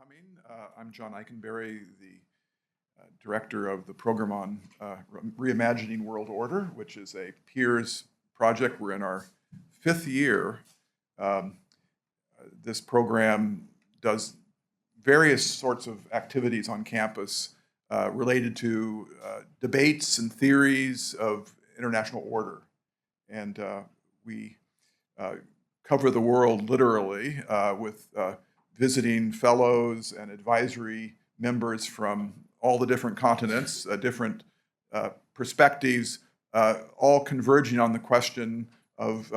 coming. I'm John Eikenberry, the director of the program on Reimagining World Order, which is a peers project. We're in our 5th year. This program does various sorts of activities on campus related to debates and theories of international order. And we cover the world literally with visiting fellows and advisory members from all the different continents, different perspectives, all converging on the question of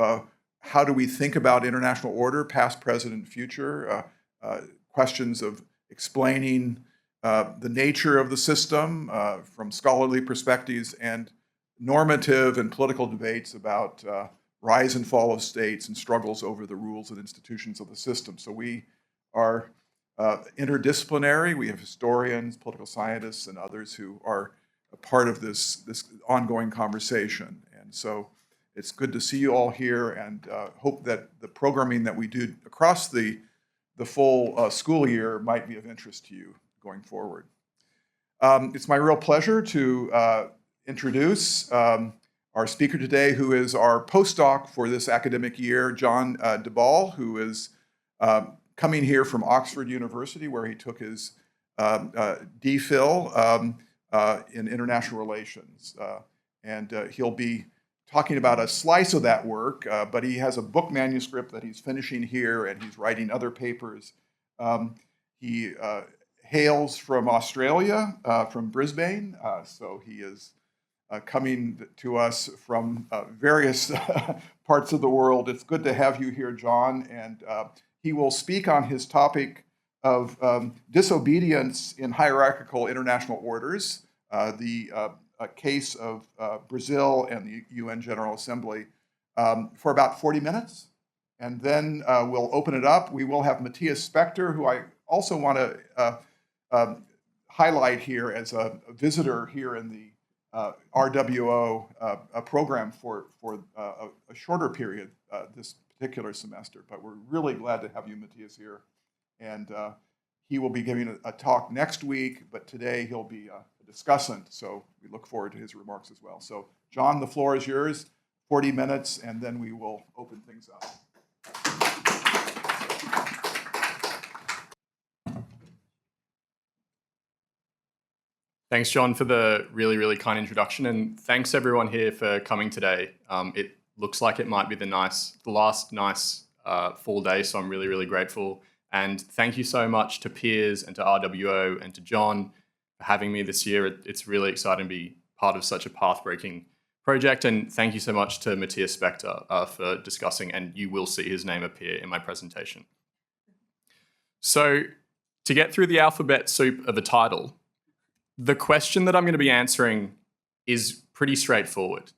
how do we think about international order, past, present, and future, questions of explaining the nature of the system from scholarly perspectives, and normative and political debates about rise and fall of states and struggles over the rules and institutions of the system. So we are interdisciplinary. We have historians, political scientists, and others who are a part of this ongoing conversation. And so it's good to see you all here, and hope that the programming that we do across the full school year might be of interest to you going forward. It's my real pleasure to introduce our speaker today, who is our postdoc for this academic year, John DeBall, who is coming here from Oxford University, where he took his DPhil in international relations. And he'll be talking about a slice of that work, but he has a book manuscript that he's finishing here, and he's writing other papers. He hails from Australia, from Brisbane, so he is coming to us from various parts of the world. It's good to have you here, John, and he will speak on his topic of disobedience in hierarchical international orders, the case of Brazil and the UN General Assembly, for about 40 minutes. And then we'll open it up. We will have Matthias Spector, who I also want to highlight here as a visitor here in the RWO program for a shorter period this particular semester. But we're really glad to have you, Matthias, here. And he will be giving a talk next week, but today he'll be a discussant, so we look forward to his remarks as well. So, John, the floor is yours, 40 minutes, and then we will open things up. Thanks, John, for the really, really kind introduction, and thanks everyone here for coming today. It looks like it might be the last nice fall day, so I'm really, really grateful. And thank you so much to peers and to RWO and to John for having me this year. It's really exciting to be part of such a path-breaking project, and thank you so much to Matthias Spector for discussing, and you will see his name appear in my presentation. So, to get through the alphabet soup of a title, the question that I'm going to be answering is pretty straightforward.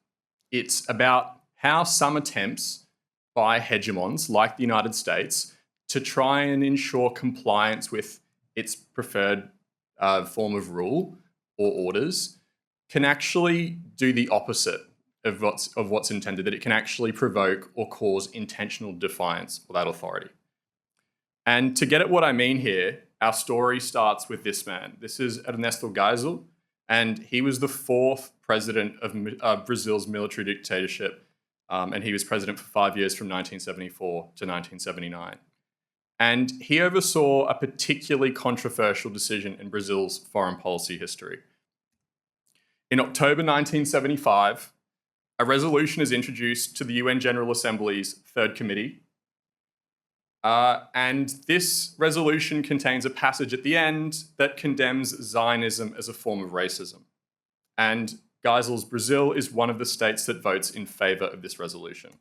It's about how some attempts by hegemons like the United States to try and ensure compliance with its preferred form of rule or orders can actually do the opposite of what's intended, that it can actually provoke or cause intentional defiance of that authority. And to get at what I mean here, our story starts with this man. This is Ernesto Geisel, and he was the 4th president of Brazil's military dictatorship, and he was president for 5 years from 1974 to 1979. And he oversaw a particularly controversial decision in Brazil's foreign policy history. In October 1975, a resolution is introduced to the UN General Assembly's 3rd Committee, and this resolution contains a passage at the end that condemns Zionism as a form of racism. And Geisel's Brazil is one of the states that votes in favor of this resolution.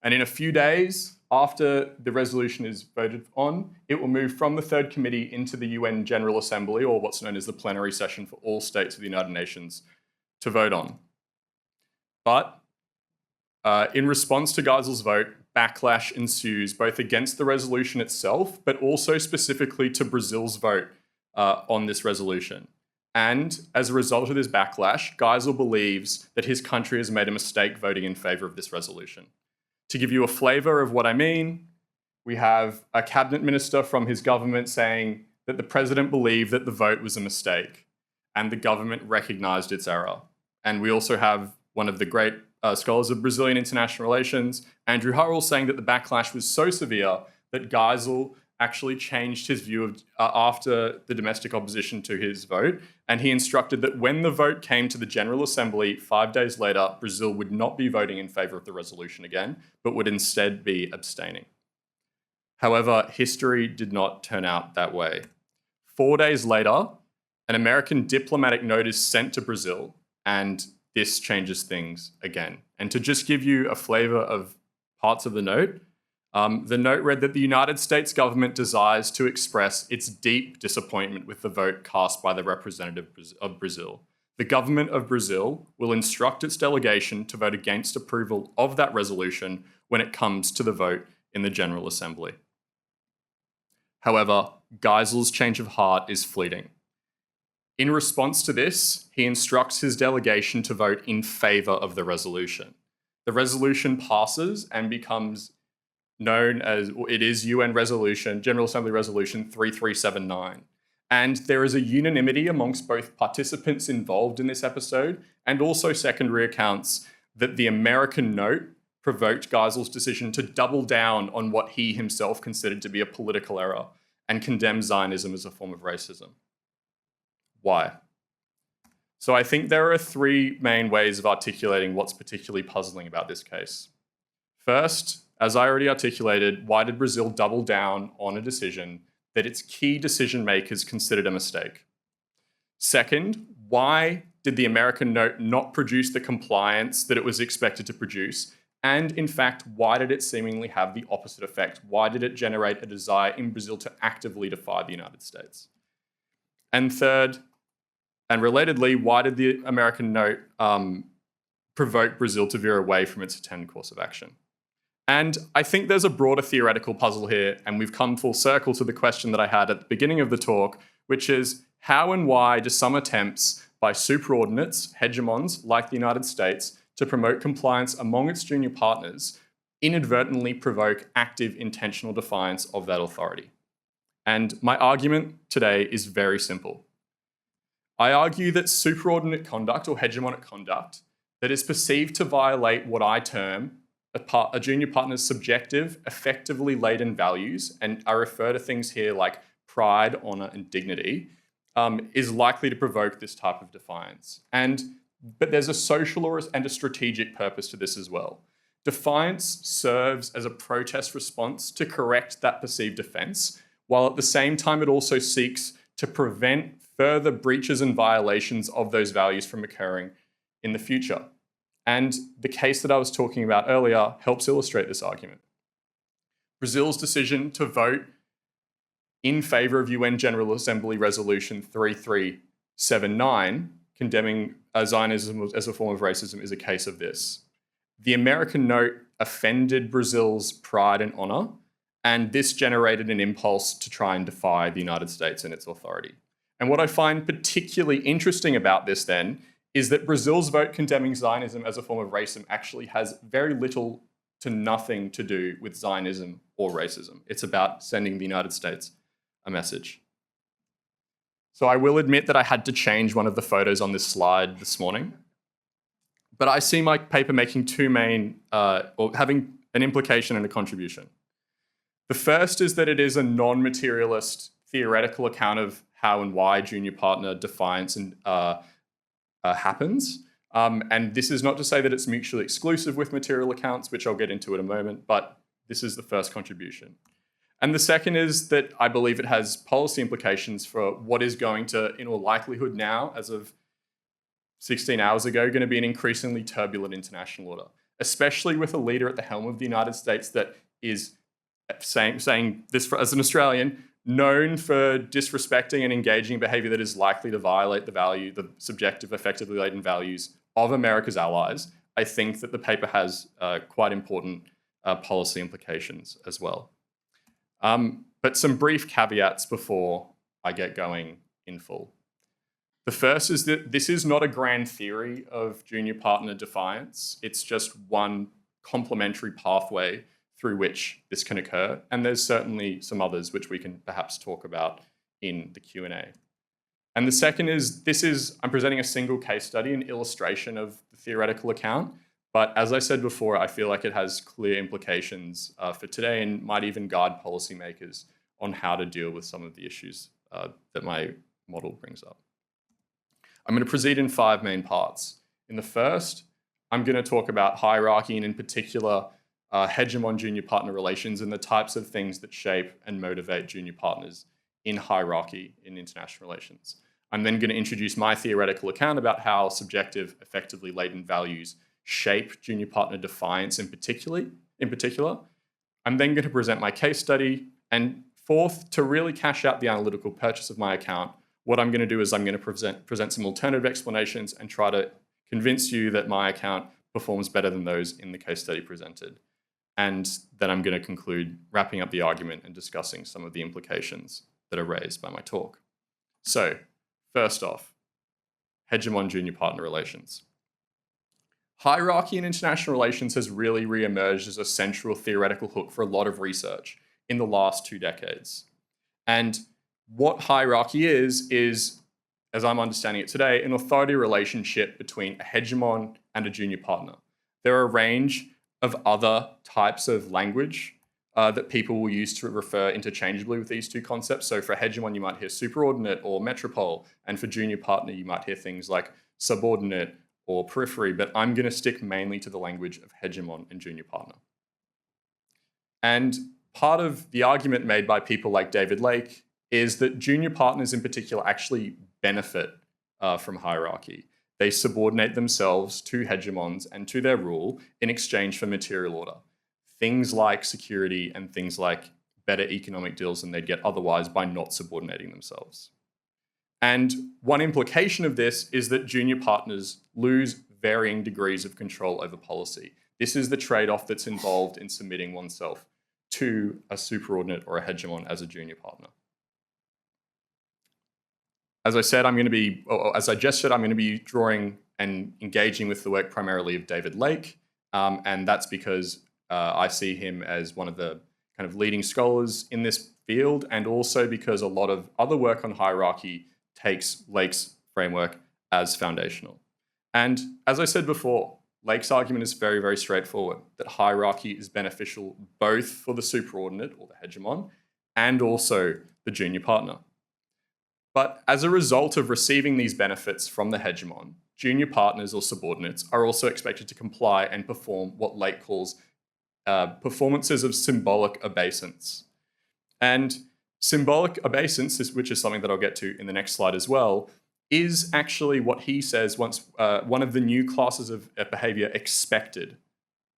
And in a few days after the resolution is voted on, it will move from the 3rd Committee into the UN General Assembly, or what's known as the plenary session for all states of the United Nations, to vote on. But in response to Geisel's vote, backlash ensues both against the resolution itself, but also specifically to Brazil's vote on this resolution. And as a result of this backlash, Geisel believes that his country has made a mistake voting in favor of this resolution. To give you a flavor of what I mean, We have a cabinet minister from his government saying that the president believed that the vote was a mistake and the government recognized its error. And we also have one of the great scholars of Brazilian international relations, Andrew Hurrell, saying that the backlash was so severe that Geisel actually changed his view of, after the domestic opposition to his vote, and he instructed that when the vote came to the General Assembly 5 days later, Brazil would not be voting in favour of the resolution again, but would instead be abstaining. However, history did not turn out that way. 4 days later, an American diplomatic note is sent to Brazil, and this changes things again. And to just give you a flavour of parts of the note read that the United States government desires to express its deep disappointment with the vote cast by the representative of Brazil. The government of Brazil will instruct its delegation to vote against approval of that resolution when it comes to the vote in the General Assembly. However, Geisel's change of heart is fleeting. In response to this, he instructs his delegation to vote in favour of the resolution. The resolution passes and becomes known as, it is UN Resolution, General Assembly Resolution 3379. And there is a unanimity amongst both participants involved in this episode and also secondary accounts that the American note provoked Geisel's decision to double down on what he himself considered to be a political error and condemn Zionism as a form of racism. Why? So I think there are three main ways of articulating what's particularly puzzling about this case. First, as I already articulated, why did Brazil double down on a decision that its key decision makers considered a mistake? Second, why did the American note not produce the compliance that it was expected to produce? And in fact, why did it seemingly have the opposite effect? Why did it generate a desire in Brazil to actively defy the United States? And third, and relatedly, why did the American note provoke Brazil to veer away from its intended course of action? And I think there's a broader theoretical puzzle here, and we've come full circle to the question that I had at the beginning of the talk, which is how and why do some attempts by superordinates, hegemons like the United States, to promote compliance among its junior partners inadvertently provoke active intentional defiance of that authority? And my argument today is very simple. I argue that superordinate conduct or hegemonic conduct that is perceived to violate what I term a junior partner's subjective, effectively laden values, and I refer to things here like pride, honour, and dignity, is likely to provoke this type of defiance. But there's a social and a strategic purpose to this as well. Defiance serves as a protest response to correct that perceived offence, while at the same time it also seeks to prevent further breaches and violations of those values from occurring in the future. And the case that I was talking about earlier helps illustrate this argument. Brazil's decision to vote in favour of UN General Assembly Resolution 3379, condemning Zionism as a form of racism, is a case of this. The American note offended Brazil's pride and honour, and this generated an impulse to try and defy the United States and its authority. And what I find particularly interesting about this then is that Brazil's vote condemning Zionism as a form of racism actually has very little to nothing to do with Zionism or racism. It's about sending the United States a message. So I will admit that I had to change one of the photos on this slide this morning, but I see my paper making two main, or having an implication and a contribution. The first is that it is a non-materialist theoretical account of how and why junior partner defiance happens. And this is not to say that it's mutually exclusive with material accounts, which I'll get into in a moment, but this is the first contribution. And the second is that I believe it has policy implications for what is going to, in all likelihood now, as of 16 hours ago, going to be an increasingly turbulent international order, especially with a leader at the helm of the United States that is saying this as an Australian, known for disrespecting and engaging in behaviour that is likely to violate the subjective, effectively laden values of America's allies. I think that the paper has quite important policy implications as well. But some brief caveats before I get going in full. The first is that this is not a grand theory of junior partner defiance. It's just one complementary pathway through which this can occur, and there's certainly some others which we can perhaps talk about in the Q&A. And the second is, I'm presenting a single case study, an illustration of the theoretical account, but as I said before, I feel like it has clear implications for today and might even guide policymakers on how to deal with some of the issues that my model brings up. I'm going to proceed in 5 main parts. In the first, I'm going to talk about hierarchy and in particular hegemon-junior partner relations and the types of things that shape and motivate junior partners in hierarchy in international relations. I'm then going to introduce my theoretical account about how subjective, effectively laden values shape junior partner defiance in particular. I'm then going to present my case study, and fourth, to really cash out the analytical purchase of my account, what I'm going to do is I'm going to present some alternative explanations and try to convince you that my account performs better than those in the case study presented. And then I'm going to conclude wrapping up the argument and discussing some of the implications that are raised by my talk. So, first off, hegemon-junior partner relations. Hierarchy in international relations has really re-emerged as a central theoretical hook for a lot of research in the last 2 decades. And what hierarchy is, as I'm understanding it today, an authority relationship between a hegemon and a junior partner. There are a range of other types of language that people will use to refer interchangeably with these two concepts. So for hegemon, you might hear superordinate or metropole, and for junior partner, you might hear things like subordinate or periphery, but I'm going to stick mainly to the language of hegemon and junior partner. And part of the argument made by people like David Lake is that junior partners in particular actually benefit from hierarchy. They subordinate themselves to hegemons and to their rule in exchange for material order. Things like security and things like better economic deals than they'd get otherwise by not subordinating themselves. And one implication of this is that junior partners lose varying degrees of control over policy. This is the trade-off that's involved in submitting oneself to a superordinate or a hegemon as a junior partner. As I said, I'm going to be drawing and engaging with the work primarily of David Lake, and that's because I see him as one of the kind of leading scholars in this field, and also because a lot of other work on hierarchy takes Lake's framework as foundational. And as I said before, Lake's argument is very, very straightforward, that hierarchy is beneficial both for the superordinate or the hegemon and also the junior partner. But as a result of receiving these benefits from the hegemon, junior partners or subordinates are also expected to comply and perform what Lake calls performances of symbolic obeisance. And symbolic obeisance, which is something that I'll get to in the next slide as well, is actually what he says one of the new classes of behavior expected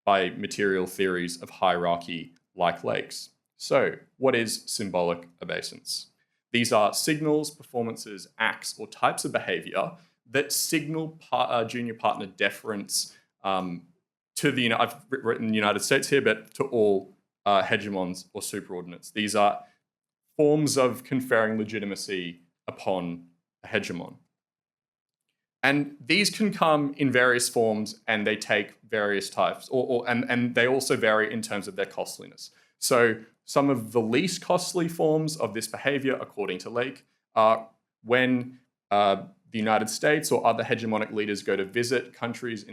by material theories of hierarchy like Lake's. So, what is symbolic obeisance? These are signals, performances, acts, or types of behavior that signal junior partner deference to the, I've written the United States here, but to all hegemons or superordinates. These are forms of conferring legitimacy upon a hegemon. And these can come in various forms, and they take various types, and they also vary in terms of their costliness. So some of the least costly forms of this behavior, according to Lake, are when the United States or other hegemonic leaders go to visit countries,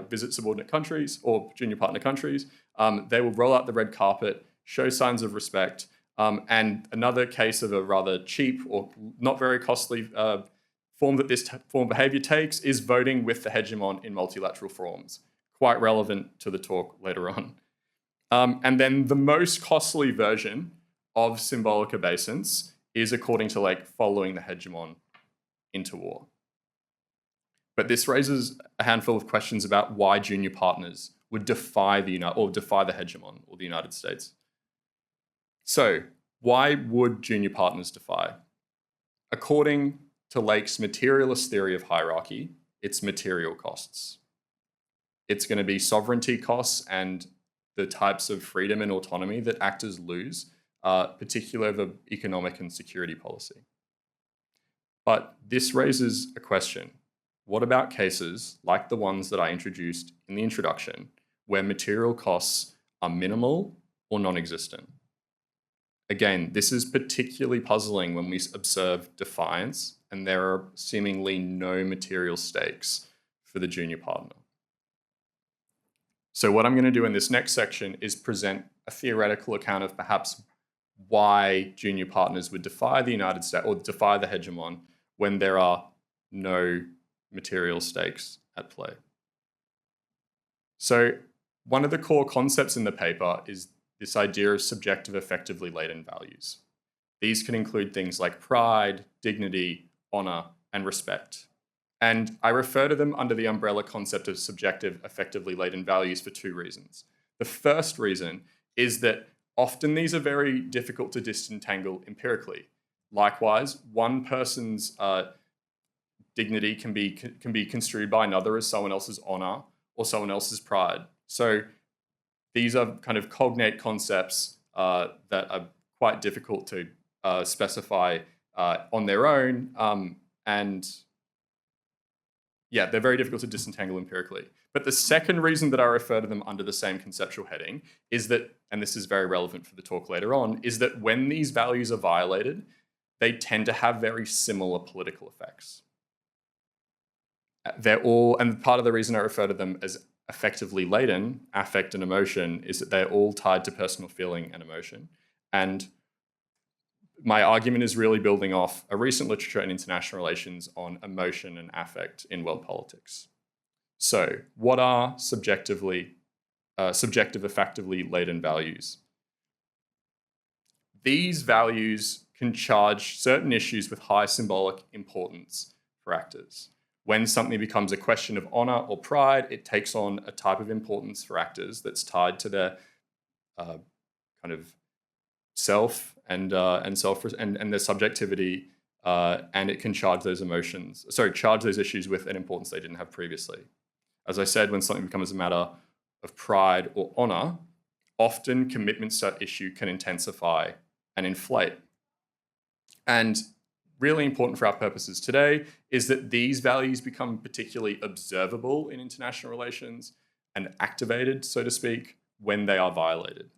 visit subordinate countries or junior partner countries. They will roll out the red carpet, show signs of respect. And another case of a rather cheap or not very costly form that this form of behavior takes is voting with the hegemon in multilateral forums. Quite relevant to the talk later on. And then the most costly version of symbolic obeisance is, according to Lake, following the hegemon into war. But this raises a handful of questions about why junior partners would defy the hegemon or the United States. So, why would junior partners defy? According to Lake's materialist theory of hierarchy, it's material costs. It's going to be sovereignty costs and the types of freedom and autonomy that actors lose, particularly over economic and security policy. But this raises a question. What about cases like the ones that I introduced in the introduction, where material costs are minimal or non-existent. Again, this is particularly puzzling when we observe defiance and there are seemingly no material stakes for the junior partner. So what I'm going to do in this next section is present a theoretical account of perhaps why junior partners would defy the United States or defy the hegemon when there are no material stakes at play. So one of the core concepts in the paper is this idea of subjective effectively laden values. These can include things like pride, dignity, honor, and respect. And I refer to them under the umbrella concept of subjective effectively laden values for two reasons. The first reason is that often these are very difficult to disentangle empirically. Likewise, one person's dignity can be construed by another as someone else's honor or someone else's pride. So these are kind of cognate concepts that are quite difficult to specify on their own, and yeah, they're very difficult to disentangle empirically. But the second reason that I refer to them under the same conceptual heading is that, and this is very relevant for the talk later on, is that when these values are violated, they tend to have very similar political effects. They're all, and part of the reason I refer to them as effectively laden, affect and emotion, is that they're all tied to personal feeling and emotion. And my argument is really building off a recent literature in international relations on emotion and affect in world politics. So what are subjective effectively laden values? These values can charge certain issues with high symbolic importance for actors. When something becomes a question of honor or pride, it takes on a type of importance for actors that's tied to their kind of self and their subjectivity, and it can charge those issues with an importance they didn't have previously. As I said, when something becomes a matter of pride or honor, often commitments to that issue can intensify and inflate. And really important for our purposes today is that these values become particularly observable in international relations and activated, so to speak, when they are violated.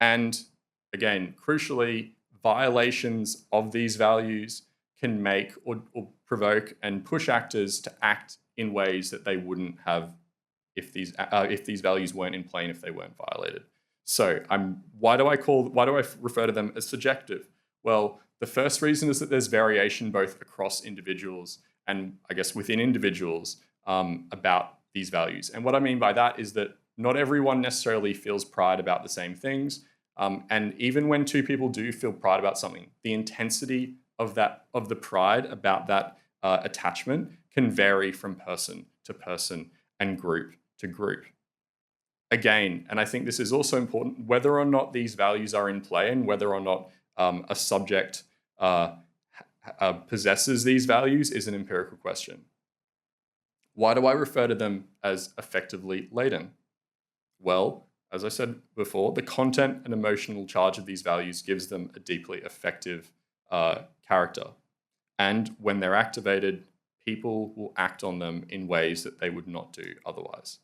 And again, crucially, violations of these values can make or provoke and push actors to act in ways that they wouldn't have if these values weren't in play and if they weren't violated. So why do I refer to them as subjective? Well, the first reason is that there's variation both across individuals and I guess within individuals about these values. And what I mean by that is that not everyone necessarily feels pride about the same things. And even when two people do feel pride about something, the intensity of the pride about that attachment can vary from person to person and group to group. Again, and I think this is also important, whether or not these values are in play and whether or not a subject possesses these values is an empirical question. Why do I refer to them as effectively laden? Well, as I said before, the content and emotional charge of these values gives them a deeply effective character. And when they're activated, people will act on them in ways that they would not do otherwise.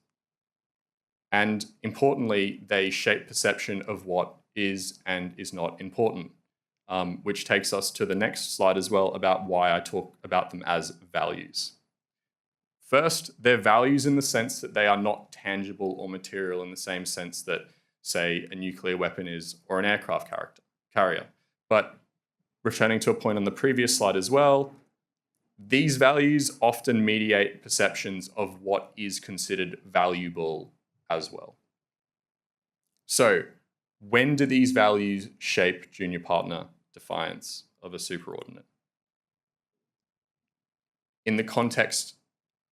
And importantly, they shape perception of what is and is not important, which takes us to the next slide as well about why I talk about them as values. First, they're values in the sense that they are not tangible or material in the same sense that, say, a nuclear weapon is or an aircraft carrier. But returning to a point on the previous slide as well, these values often mediate perceptions of what is considered valuable as well. So, when do these values shape junior partner defiance of a superordinate? In the context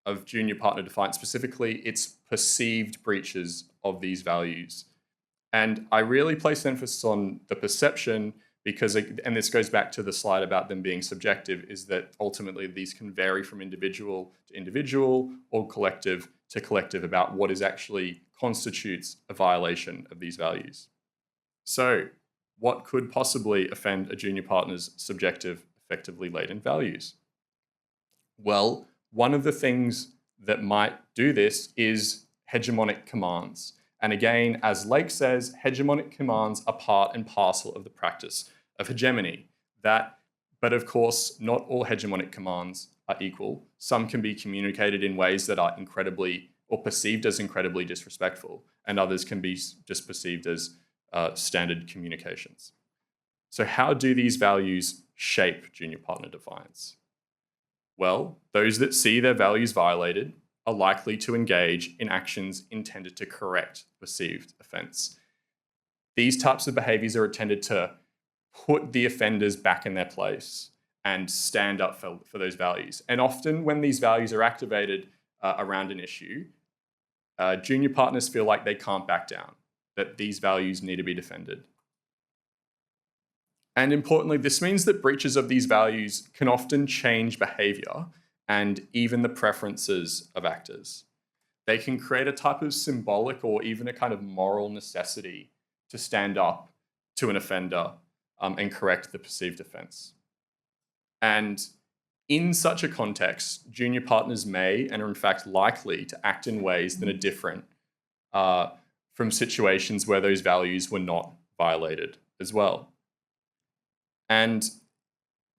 of junior partner defiance specifically, it's perceived breaches of these values. And I really place emphasis on the perception because, and this goes back to the slide about them being subjective, is that ultimately these can vary from individual to individual or collective to collective about what is actually constitutes a violation of these values. So what could possibly offend a junior partner's subjective, effectively laden values? Well, one of the things that might do this is hegemonic commands. And again, as Lake says, hegemonic commands are part and parcel of the practice of hegemony. But of course, not all hegemonic commands are equal. Some can be communicated in ways that are incredibly or perceived as incredibly disrespectful, and others can be just perceived as standard communications. So how do these values shape junior partner defiance? Well, those that see their values violated are likely to engage in actions intended to correct perceived offense. These types of behaviors are intended to put the offenders back in their place and stand up for those values. And often when these values are activated around an issue, junior partners feel like they can't back down, that these values need to be defended. And importantly, this means that breaches of these values can often change behavior and even the preferences of actors. They can create a type of symbolic or even a kind of moral necessity to stand up to an offender and correct the perceived offense. And in such a context, junior partners may and are in fact likely to act in ways that are different from situations where those values were not violated as well. And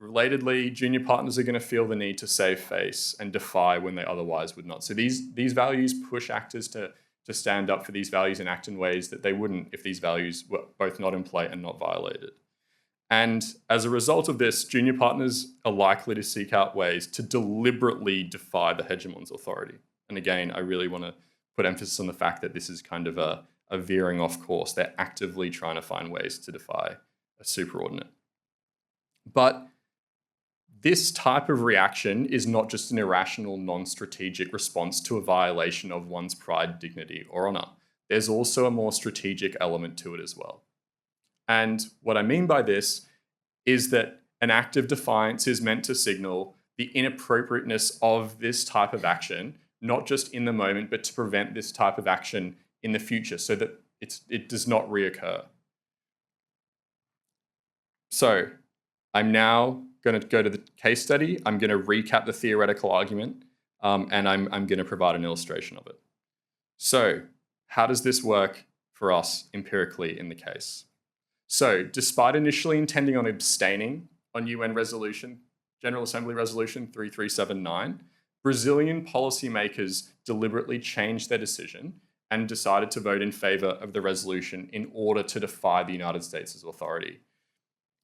relatedly, junior partners are going to feel the need to save face and defy when they otherwise would not. So these values push actors to stand up for these values and act in ways that they wouldn't if these values were both not in play and not violated. And as a result of this, junior partners are likely to seek out ways to deliberately defy the hegemon's authority. And again, I really want to put emphasis on the fact that this is kind of a veering off course. They're actively trying to find ways to defy a superordinate. But this type of reaction is not just an irrational, non-strategic response to a violation of one's pride, dignity, or honor. There's also a more strategic element to it as well. And what I mean by this is that an act of defiance is meant to signal the inappropriateness of this type of action, not just in the moment, but to prevent this type of action in the future so that it does not reoccur. So I'm now going to go to the case study. I'm going to recap the theoretical argument, and I'm going to provide an illustration of it. So how does this work for us empirically in the case? So despite initially intending on abstaining on UN resolution, General Assembly Resolution 3379, Brazilian policymakers deliberately changed their decision and decided to vote in favor of the resolution in order to defy the United States' authority.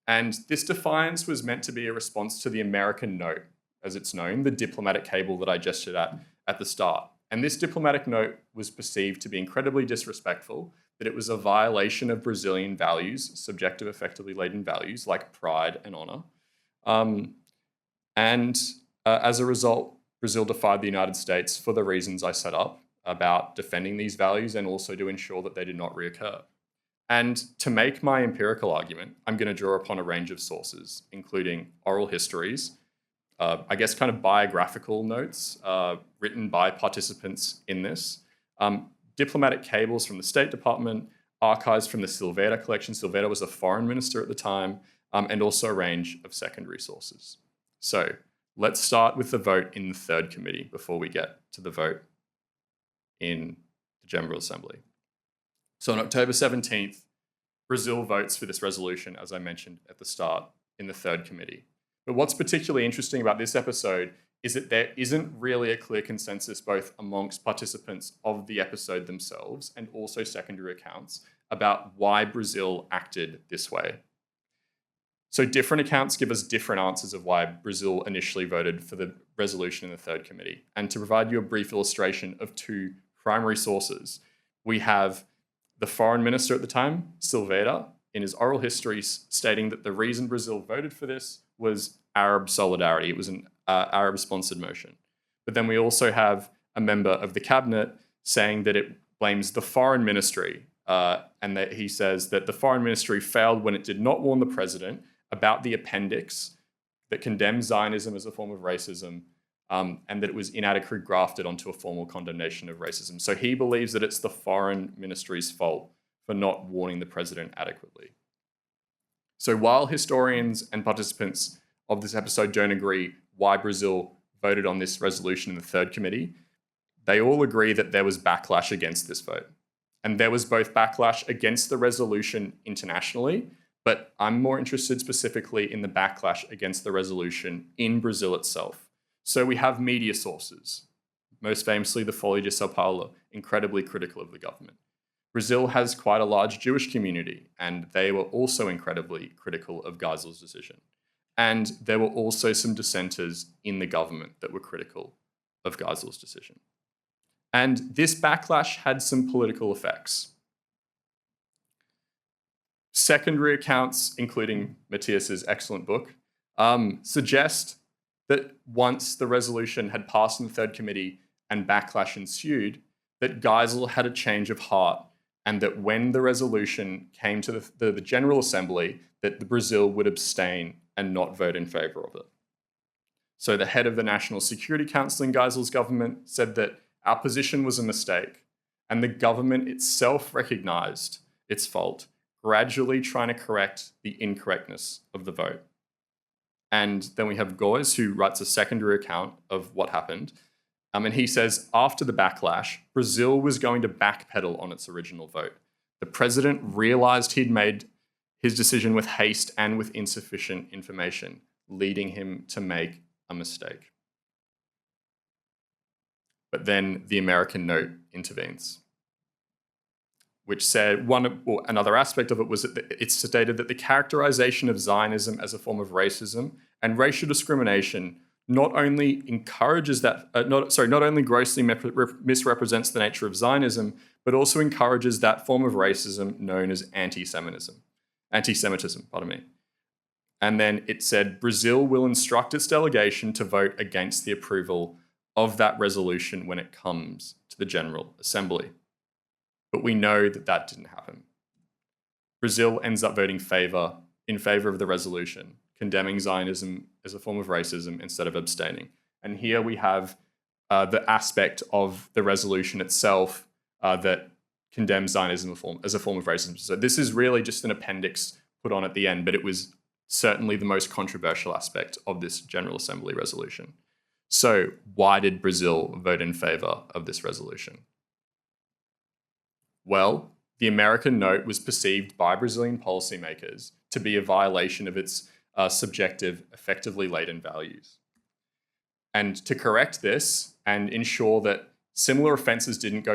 And this defiance was meant to be a response to the American note, as it's known, the diplomatic cable that I gestured at the start. And this diplomatic note was perceived to be incredibly disrespectful, that it was a violation of Brazilian values, subjective, effectively laden values like pride and honor. As a result, Brazil defied the United States for the reasons I set up about defending these values and also to ensure that they did not reoccur. And to make my empirical argument, I'm going to draw upon a range of sources, including oral histories, I guess kind of biographical notes written by participants in this, diplomatic cables from the State Department, archives from the Silveira collection. Silveira was a foreign minister at the time, and also a range of secondary sources. So let's start with the vote in the third committee before we get to the vote in the General Assembly. So on October 17th, Brazil votes for this resolution, as I mentioned at the start, in the third committee. But what's particularly interesting about this episode is that there isn't really a clear consensus both amongst participants of the episode themselves and also secondary accounts about why Brazil acted this way. So different accounts give us different answers of why Brazil initially voted for the resolution in the third committee. And to provide you a brief illustration of two primary sources, we have the foreign minister at the time, Silveira, in his oral histories stating that the reason Brazil voted for this was Arab solidarity. It was an Arab-sponsored motion. But then we also have a member of the cabinet saying that it blames the foreign ministry, and that he says that the foreign ministry failed when it did not warn the president about the appendix that condemns Zionism as a form of racism, and that it was inadequately grafted onto a formal condemnation of racism. So he believes that it's the foreign ministry's fault for not warning the president adequately. So while historians and participants of this episode don't agree why Brazil voted on this resolution in the third committee, they all agree that there was backlash against this vote. And there was both backlash against the resolution internationally, but I'm more interested specifically in the backlash against the resolution in Brazil itself. So we have media sources, most famously the Folha de Sao Paulo, incredibly critical of the government. Brazil has quite a large Jewish community, and they were also incredibly critical of Geisel's decision. And there were also some dissenters in the government that were critical of Geisel's decision. And this backlash had some political effects. Secondary accounts, including Matthias's excellent book, suggest that once the resolution had passed in the Third Committee and backlash ensued, that Geisel had a change of heart, and that when the resolution came to the General Assembly, that the Brazil would abstain and not vote in favor of it. So the head of the National Security Council in Geisel's government said that our position was a mistake, and the government itself recognized its fault, gradually trying to correct the incorrectness of the vote. And then we have Góes, who writes a secondary account of what happened. And he says, after the backlash, Brazil was going to backpedal on its original vote. The president realized he'd made his decision with haste and with insufficient information, leading him to make a mistake. But then the American note intervenes, which said another aspect of it was that it stated that the characterization of Zionism as a form of racism and racial discrimination not only not only grossly misrepresents the nature of Zionism, but also encourages that form of racism known as anti-Semitism. And then it said, Brazil will instruct its delegation to vote against the approval of that resolution when it comes to the General Assembly. But we know that that didn't happen. Brazil ends up voting in favor of the resolution, condemning Zionism as a form of racism instead of abstaining. And here we have the aspect of the resolution itself that condemns Zionism as a form of racism. So this is really just an appendix put on at the end, but it was certainly the most controversial aspect of this General Assembly resolution. So why did Brazil vote in favor of this resolution? Well, the American note was perceived by Brazilian policymakers to be a violation of its subjective, effectively laden values. And to correct this and ensure that similar offences didn't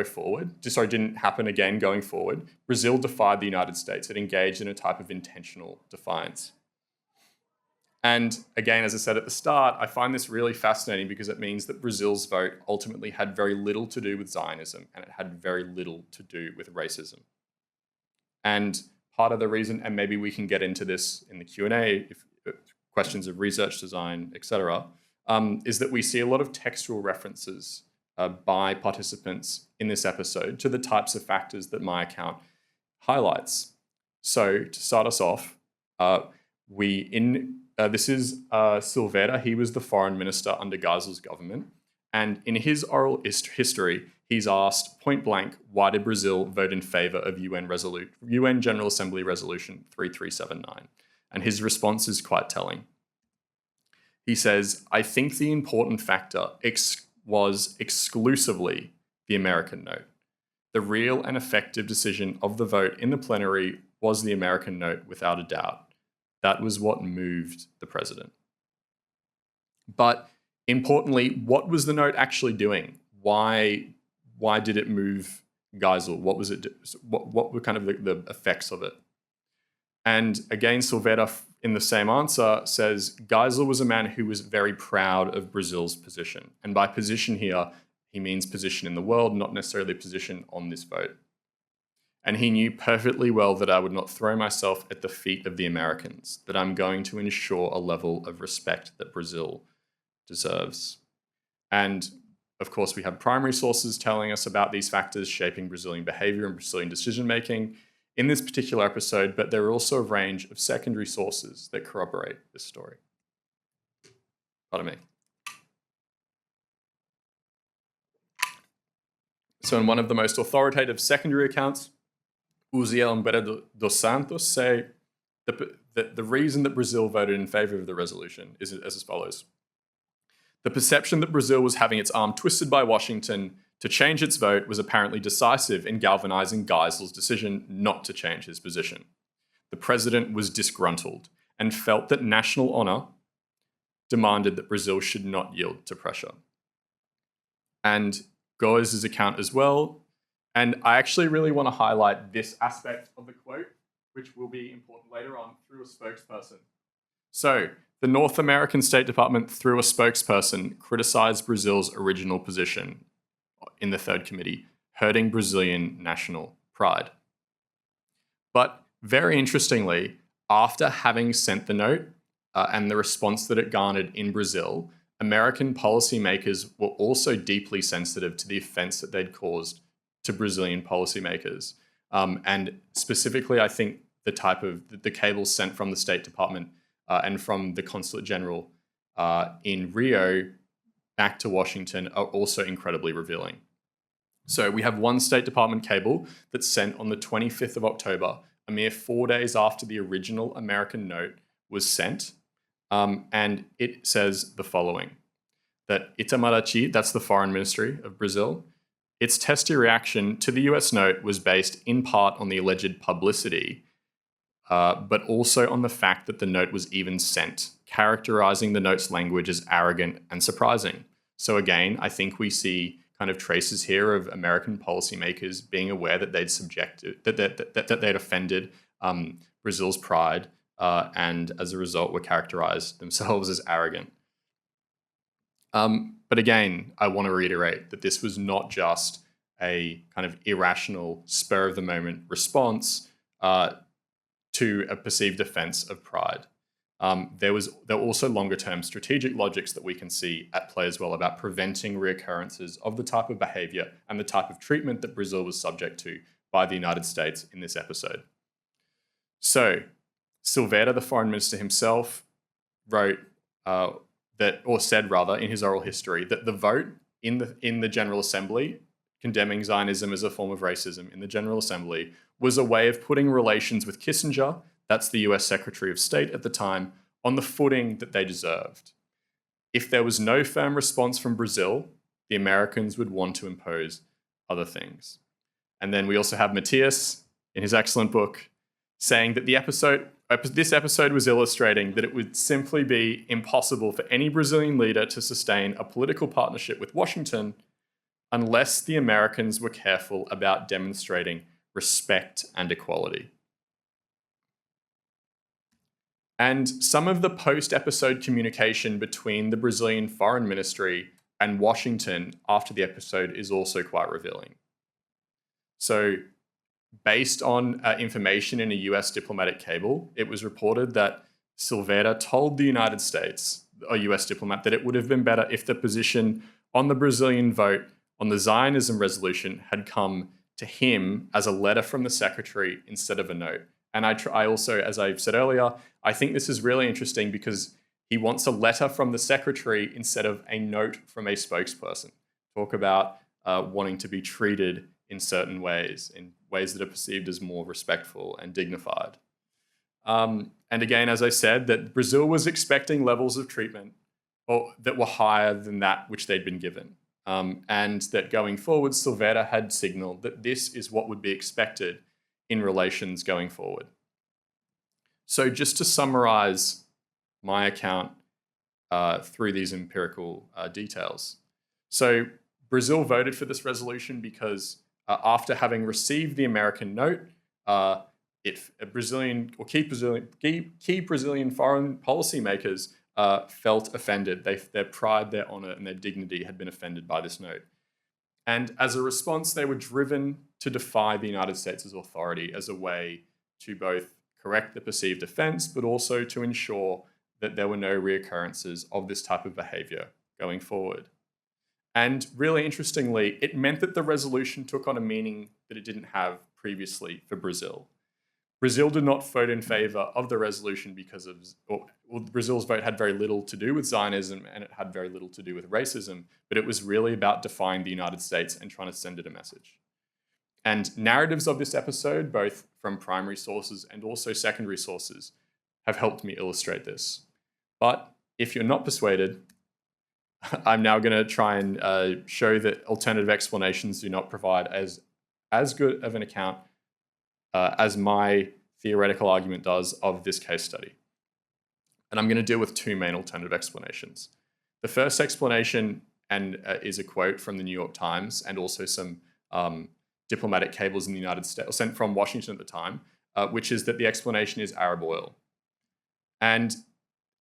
happen again going forward, Brazil defied the United States. It engaged in a type of intentional defiance. And again, as I said at the start, I find this really fascinating because it means that Brazil's vote ultimately had very little to do with Zionism, and it had very little to do with racism. And part of the reason, and maybe we can get into this in the Q&A, if questions of research design, etc., is that we see a lot of textual references by participants in this episode to the types of factors that my account highlights. So to start us off, this is Silveira. He was the foreign minister under Geisel's government. And in his oral history, he's asked point blank, why did Brazil vote in favor of UN General Assembly Resolution 3379? And his response is quite telling. He says, I think the important factor was exclusively the American note. The real and effective decision of the vote in the plenary was the American note, without a doubt. That was what moved the president. But importantly, what was the note actually doing? Why did it move Geisel? What was it? What were kind of the effects of it? And again, Silveira, in the same answer, says Geisel was a man who was very proud of Brazil's position. And by position here, he means position in the world, not necessarily position on this vote. And he knew perfectly well that I would not throw myself at the feet of the Americans, that I'm going to ensure a level of respect that Brazil deserves. And of course, we have primary sources telling us about these factors shaping Brazilian behavior and Brazilian decision-making in this particular episode, but there are also a range of secondary sources that corroborate this story. Pardon me. So in one of the most authoritative secondary accounts, Uziel and Beira dos Santos say that the reason that Brazil voted in favor of the resolution is as follows. The perception that Brazil was having its arm twisted by Washington to change its vote was apparently decisive in galvanizing Geisel's decision not to change his position. The president was disgruntled and felt that national honor demanded that Brazil should not yield to pressure. And Goes's account as well. And I actually really want to highlight this aspect of the quote, which will be important later on, through a spokesperson. So, the North American State Department, through a spokesperson, criticized Brazil's original position in the Third Committee, hurting Brazilian national pride. But very interestingly, after having sent the note and the response that it garnered in Brazil, American policymakers were also deeply sensitive to the offense that they'd caused to Brazilian policymakers. And specifically, I think the cables sent from the State Department and from the Consulate General in Rio back to Washington are also incredibly revealing. So we have one State Department cable that's sent on the 25th of October, a mere 4 days after the original American note was sent. And it says the following, that Itamaraty, that's the Foreign Ministry of Brazil, its testy reaction to the US note was based in part on the alleged publicity, but also on the fact that the note was even sent, characterizing the note's language as arrogant and surprising. So again, I think we see kind of traces here of American policymakers being aware that they'd offended Brazil's pride, and as a result were characterized themselves as arrogant. But again, I want to reiterate that this was not just a kind of irrational, spur-of-the-moment response to a perceived offense of pride. There were also longer-term strategic logics that we can see at play as well about preventing reoccurrences of the type of behavior and the type of treatment that Brazil was subject to by the United States in this episode. So, Silveira, the foreign minister himself, wrote said in his oral history that the vote in the General Assembly condemning Zionism as a form of racism in the General Assembly was a way of putting relations with Kissinger, that's the US Secretary of State at the time, on the footing that they deserved. If there was no firm response from Brazil, the Americans would want to impose other things. And then we also have Matthias in his excellent book saying that this episode was illustrating that it would simply be impossible for any Brazilian leader to sustain a political partnership with Washington unless the Americans were careful about demonstrating respect and equality. And some of the post-episode communication between the Brazilian Foreign Ministry and Washington after the episode is also quite revealing. So, based on information in a US diplomatic cable, it was reported that Silveira told the United States, a US diplomat, that it would have been better if the position on the Brazilian vote on the Zionism resolution had come to him as a letter from the secretary instead of a note. And I also, as I've said earlier, I think this is really interesting because he wants a letter from the secretary instead of a note from a spokesperson. Talk about wanting to be treated in certain ways, in ways that are perceived as more respectful and dignified. And again, as I said, that Brazil was expecting levels of treatment that were higher than that which they'd been given. And that going forward, Silveira had signaled that this is what would be expected in relations going forward. So just to summarize my account through these empirical details. So Brazil voted for this resolution because after having received the American note, key Brazilian foreign policymakers felt offended. Their pride, their honor, and their dignity had been offended by this note. And as a response, they were driven to defy the United States' authority as a way to both correct the perceived offense, but also to ensure that there were no reoccurrences of this type of behavior going forward. And really interestingly, it meant that the resolution took on a meaning that it didn't have previously for Brazil. Brazil did not vote in favor of the resolution because Brazil's vote had very little to do with Zionism and it had very little to do with racism, but it was really about defying the United States and trying to send it a message. And narratives of this episode, both from primary sources and also secondary sources, have helped me illustrate this. But if you're not persuaded, I'm now going to try and show that alternative explanations do not provide as good of an account as my theoretical argument does of this case study. And I'm going to deal with two main alternative explanations. The first explanation is a quote from the New York Times and also some diplomatic cables in the United States, sent from Washington at the time, which is that the explanation is Arab oil. And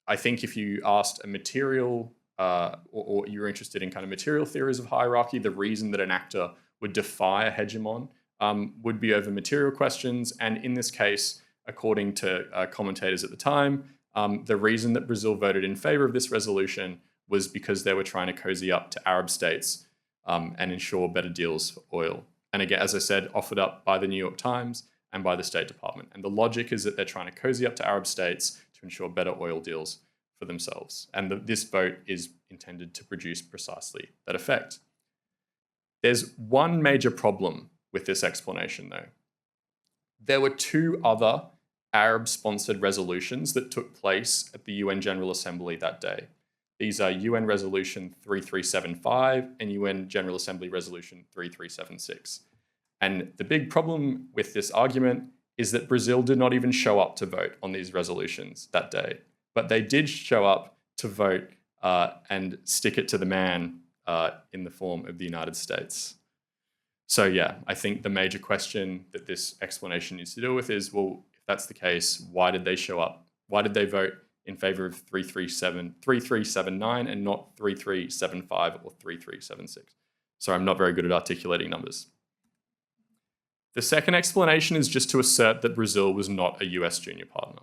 I think if you asked a material or you're interested in kind of material theories of hierarchy, the reason that an actor would defy a hegemon would be over material questions. And in this case, according to commentators at the time, the reason that Brazil voted in favor of this resolution was because they were trying to cozy up to Arab states and ensure better deals for oil. And again, as I said, offered up by the New York Times and by the State Department. And the logic is that they're trying to cozy up to Arab states to ensure better oil deals for themselves. And this vote is intended to produce precisely that effect. There's one major problem with this explanation, though. There were two other Arab-sponsored resolutions that took place at the UN General Assembly that day. These are UN Resolution 3375 and UN General Assembly Resolution 3376. And the big problem with this argument is that Brazil did not even show up to vote on these resolutions that day. But they did show up to vote and stick it to the man in the form of the United States. So yeah, I think the major question that this explanation needs to deal with is, well, if that's the case, why did they show up? Why did they vote in favor of 3379 and not 3375 or 3376? Sorry, I'm not very good at articulating numbers. The second explanation is just to assert that Brazil was not a US junior partner.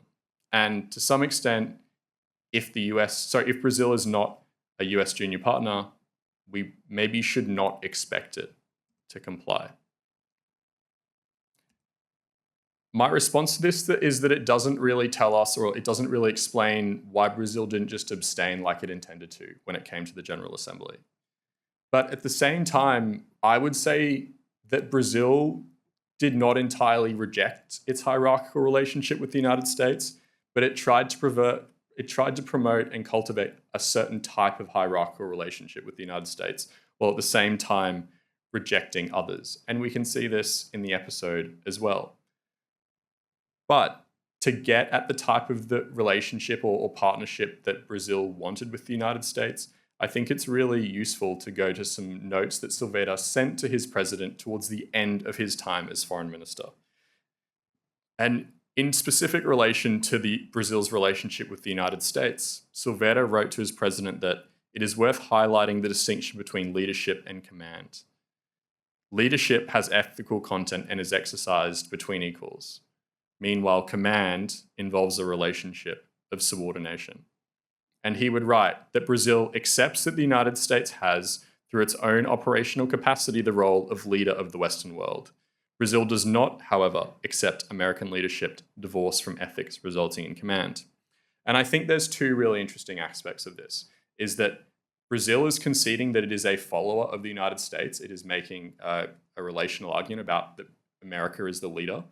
And to some extent, if Brazil is not a US junior partner, we maybe should not expect it to comply. My response to this is that it doesn't really tell us, or it doesn't really explain why Brazil didn't just abstain like it intended to when it came to the General Assembly. But at the same time, I would say that Brazil did not entirely reject its hierarchical relationship with the United States, but it tried to promote and cultivate a certain type of hierarchical relationship with the United States, while at the same time rejecting others. And we can see this in the episode as well. But to get at the type of the relationship or partnership that Brazil wanted with the United States, I think it's really useful to go to some notes that Silveira sent to his president towards the end of his time as foreign minister. And in specific relation to Brazil's relationship with the United States, Silveira wrote to his president that it is worth highlighting the distinction between leadership and command. Leadership has ethical content and is exercised between equals. Meanwhile, command involves a relationship of subordination. And he would write that Brazil accepts that the United States has, through its own operational capacity, the role of leader of the Western world. Brazil does not, however, accept American leadership divorced from ethics resulting in command. And I think there's two really interesting aspects of this, is that Brazil is conceding that it is a follower of the United States. It is making a relational argument about that America is the leader.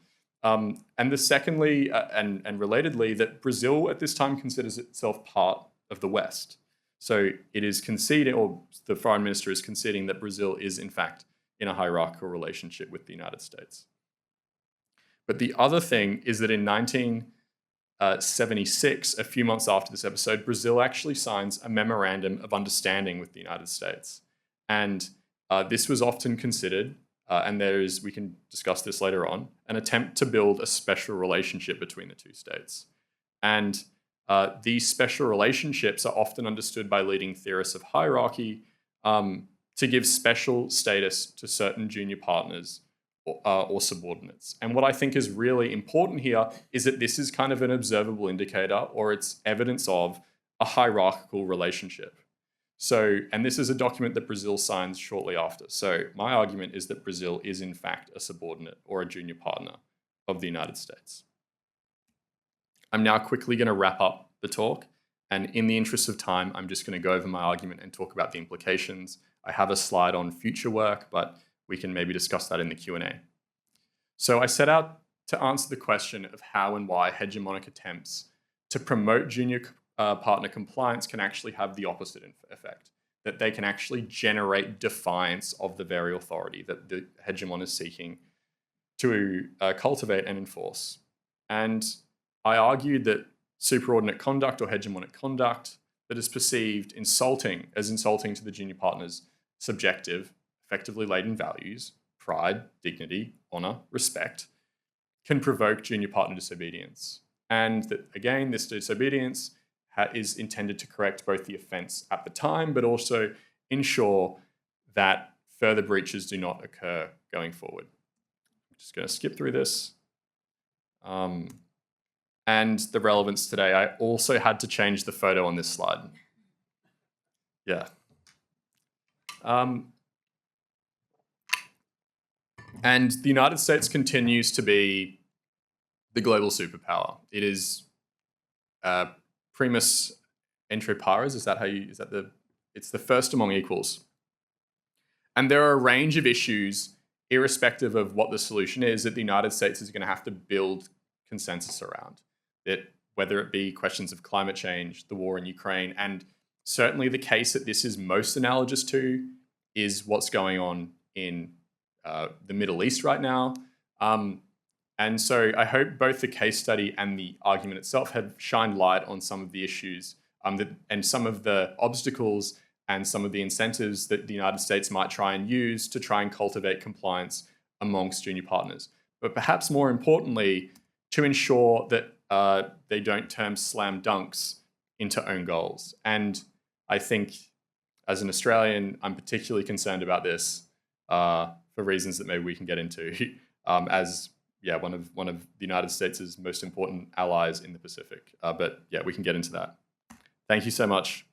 And the secondly, and relatedly, that Brazil at this time considers itself part of the West. So it is conceding, or the foreign minister is conceding, that Brazil is in fact in a hierarchical relationship with the United States. But the other thing is that in 1976, a few months after this episode, Brazil actually signs a memorandum of understanding with the United States. And this was often considered, and we can discuss this later on, an attempt to build a special relationship between the two states. And these special relationships are often understood by leading theorists of hierarchy to give special status to certain junior partners or subordinates. And what I think is really important here is that this is kind of an observable indicator, or it's evidence of a hierarchical relationship. So, and this is a document that Brazil signs shortly after. So my argument is that Brazil is in fact a subordinate or a junior partner of the United States. I'm now quickly going to wrap up the talk. And in the interest of time, I'm just going to go over my argument and talk about the implications. I have a slide on future work, but we can maybe discuss that in the Q&A. So I set out to answer the question of how and why hegemonic attempts to promote junior partner compliance can actually have the opposite effect. that they can actually generate defiance of the very authority that the hegemon is seeking to cultivate and enforce. And I argued that superordinate conduct or hegemonic conduct that is perceived insulting to the junior partner's subjective, effectively laden values, pride, dignity, honor, respect, can provoke junior partner disobedience. And that, again, this disobedience is intended to correct both the offense at the time, but also ensure that further breaches do not occur going forward. I'm just going to skip through this. And the relevance today, I also had to change the photo on this slide. Yeah. And the United States continues to be the global superpower. It is primus inter pares. It's the first among equals. And there are a range of issues, irrespective of what the solution is, that the United States is going to have to build consensus around. Whether it be questions of climate change, the war in Ukraine, and certainly the case that this is most analogous to is what's going on in the Middle East right now. And so I hope both the case study and the argument itself have shined light on some of the issues and some of the obstacles and some of the incentives that the United States might try and use to try and cultivate compliance amongst junior partners. But perhaps more importantly, to ensure that they don't turn slam dunks into own goals. And I think as an Australian, I'm particularly concerned about this for reasons that maybe we can get into as one of the United States' most important allies in the Pacific. But yeah, we can get into that. Thank you so much.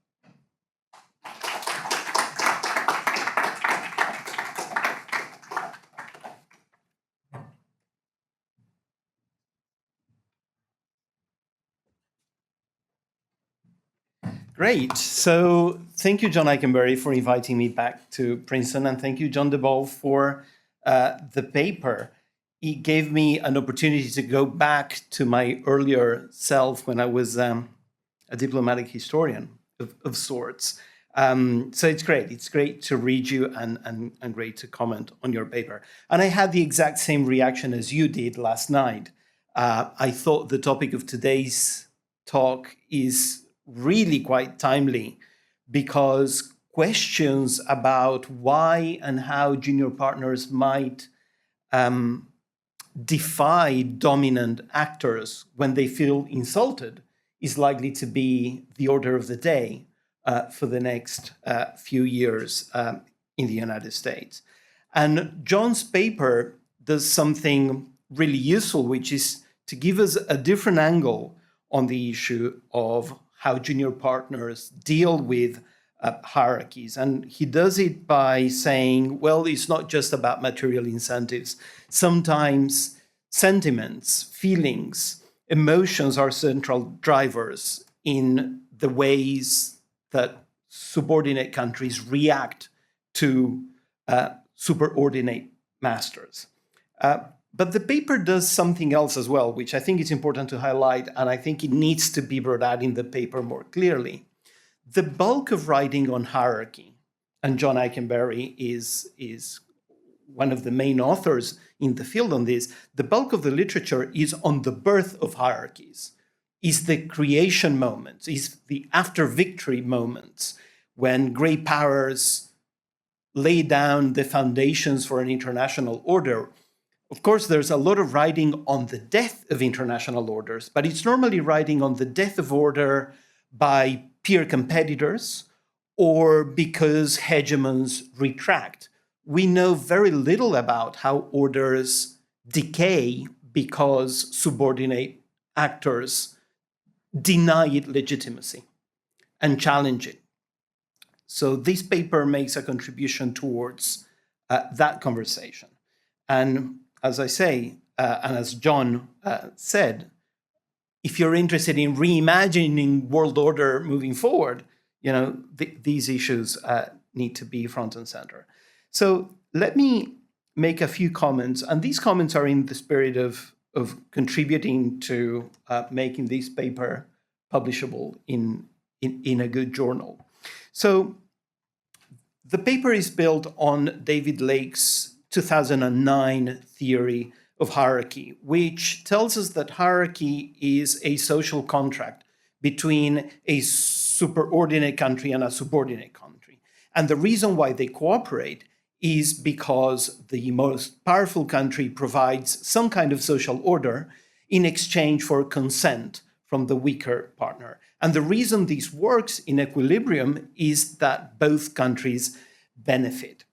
Great. So thank you, John Eikenberry, for inviting me back to Princeton. And thank you, John DeBall, for the paper. It gave me an opportunity to go back to my earlier self when I was a diplomatic historian of sorts. So it's great. It's great to read you and great to comment on your paper. And I had the exact same reaction as you did last night. I thought the topic of today's talk is really quite timely because questions about why and how junior partners might defy dominant actors when they feel insulted is likely to be the order of the day for the next few years in the United States. And John's paper does something really useful, which is to give us a different angle on the issue of how junior partners deal with hierarchies. And he does it by saying, well, it's not just about material incentives. Sometimes sentiments, feelings, emotions are central drivers in the ways that subordinate countries react to superordinate masters. But the paper does something else as well, which I think is important to highlight, and I think it needs to be brought out in the paper more clearly. The bulk of writing on hierarchy, and John Eikenberry is one of the main authors in the field on this, the bulk of the literature is on the birth of hierarchies, is the creation moments, is the after-victory moments, when great powers lay down the foundations for an international order. Of course, there's a lot of writing on the death of international orders, but it's normally writing on the death of order by peer competitors or because hegemons retract. We know very little about how orders decay because subordinate actors deny it legitimacy and challenge it. So this paper makes a contribution towards that conversation. And as I say, and as John said, if you're interested in reimagining world order moving forward, these issues need to be front and center. So let me make a few comments, and these comments are in the spirit of contributing to making this paper publishable in a good journal. So The paper is built on David Lake's 2009 theory of hierarchy, which tells us that hierarchy is a social contract between a superordinate country and a subordinate country. And the reason why they cooperate is because the most powerful country provides some kind of social order in exchange for consent from the weaker partner. And the reason this works in equilibrium is that both countries benefit.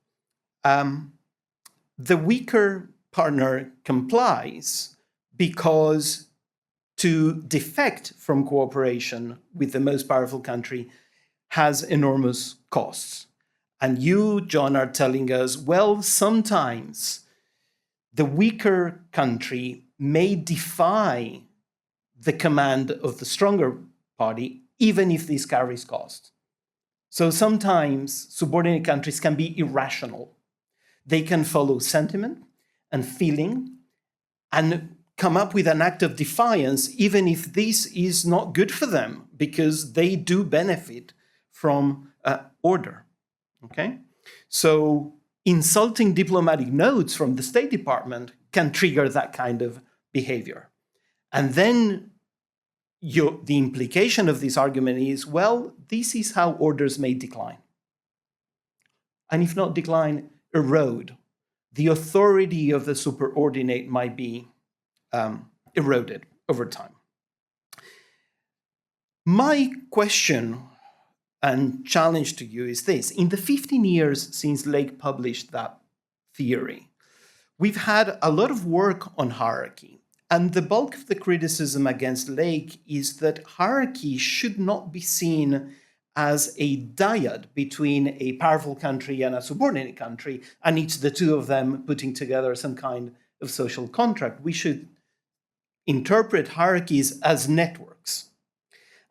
The weaker partner complies because to defect from cooperation with the most powerful country has enormous costs. And you, John, are telling us, well, sometimes the weaker country may defy the command of the stronger party, even if this carries cost. So sometimes subordinate countries can be irrational. They can follow sentiment and feeling and come up with an act of defiance, even if this is not good for them, because they do benefit from order. Okay? So insulting diplomatic notes from the State Department can trigger that kind of behavior. And then the implication of this argument is, well, this is how orders may decline. And if not decline, erode. The authority of the superordinate might be eroded over time. My question and challenge to you is this. In the 15 years since Lake published that theory, we've had a lot of work on hierarchy. And the bulk of the criticism against Lake is that hierarchy should not be seen as a dyad between a powerful country and a subordinate country, and it's the two of them putting together some kind of social contract. We should interpret hierarchies as networks.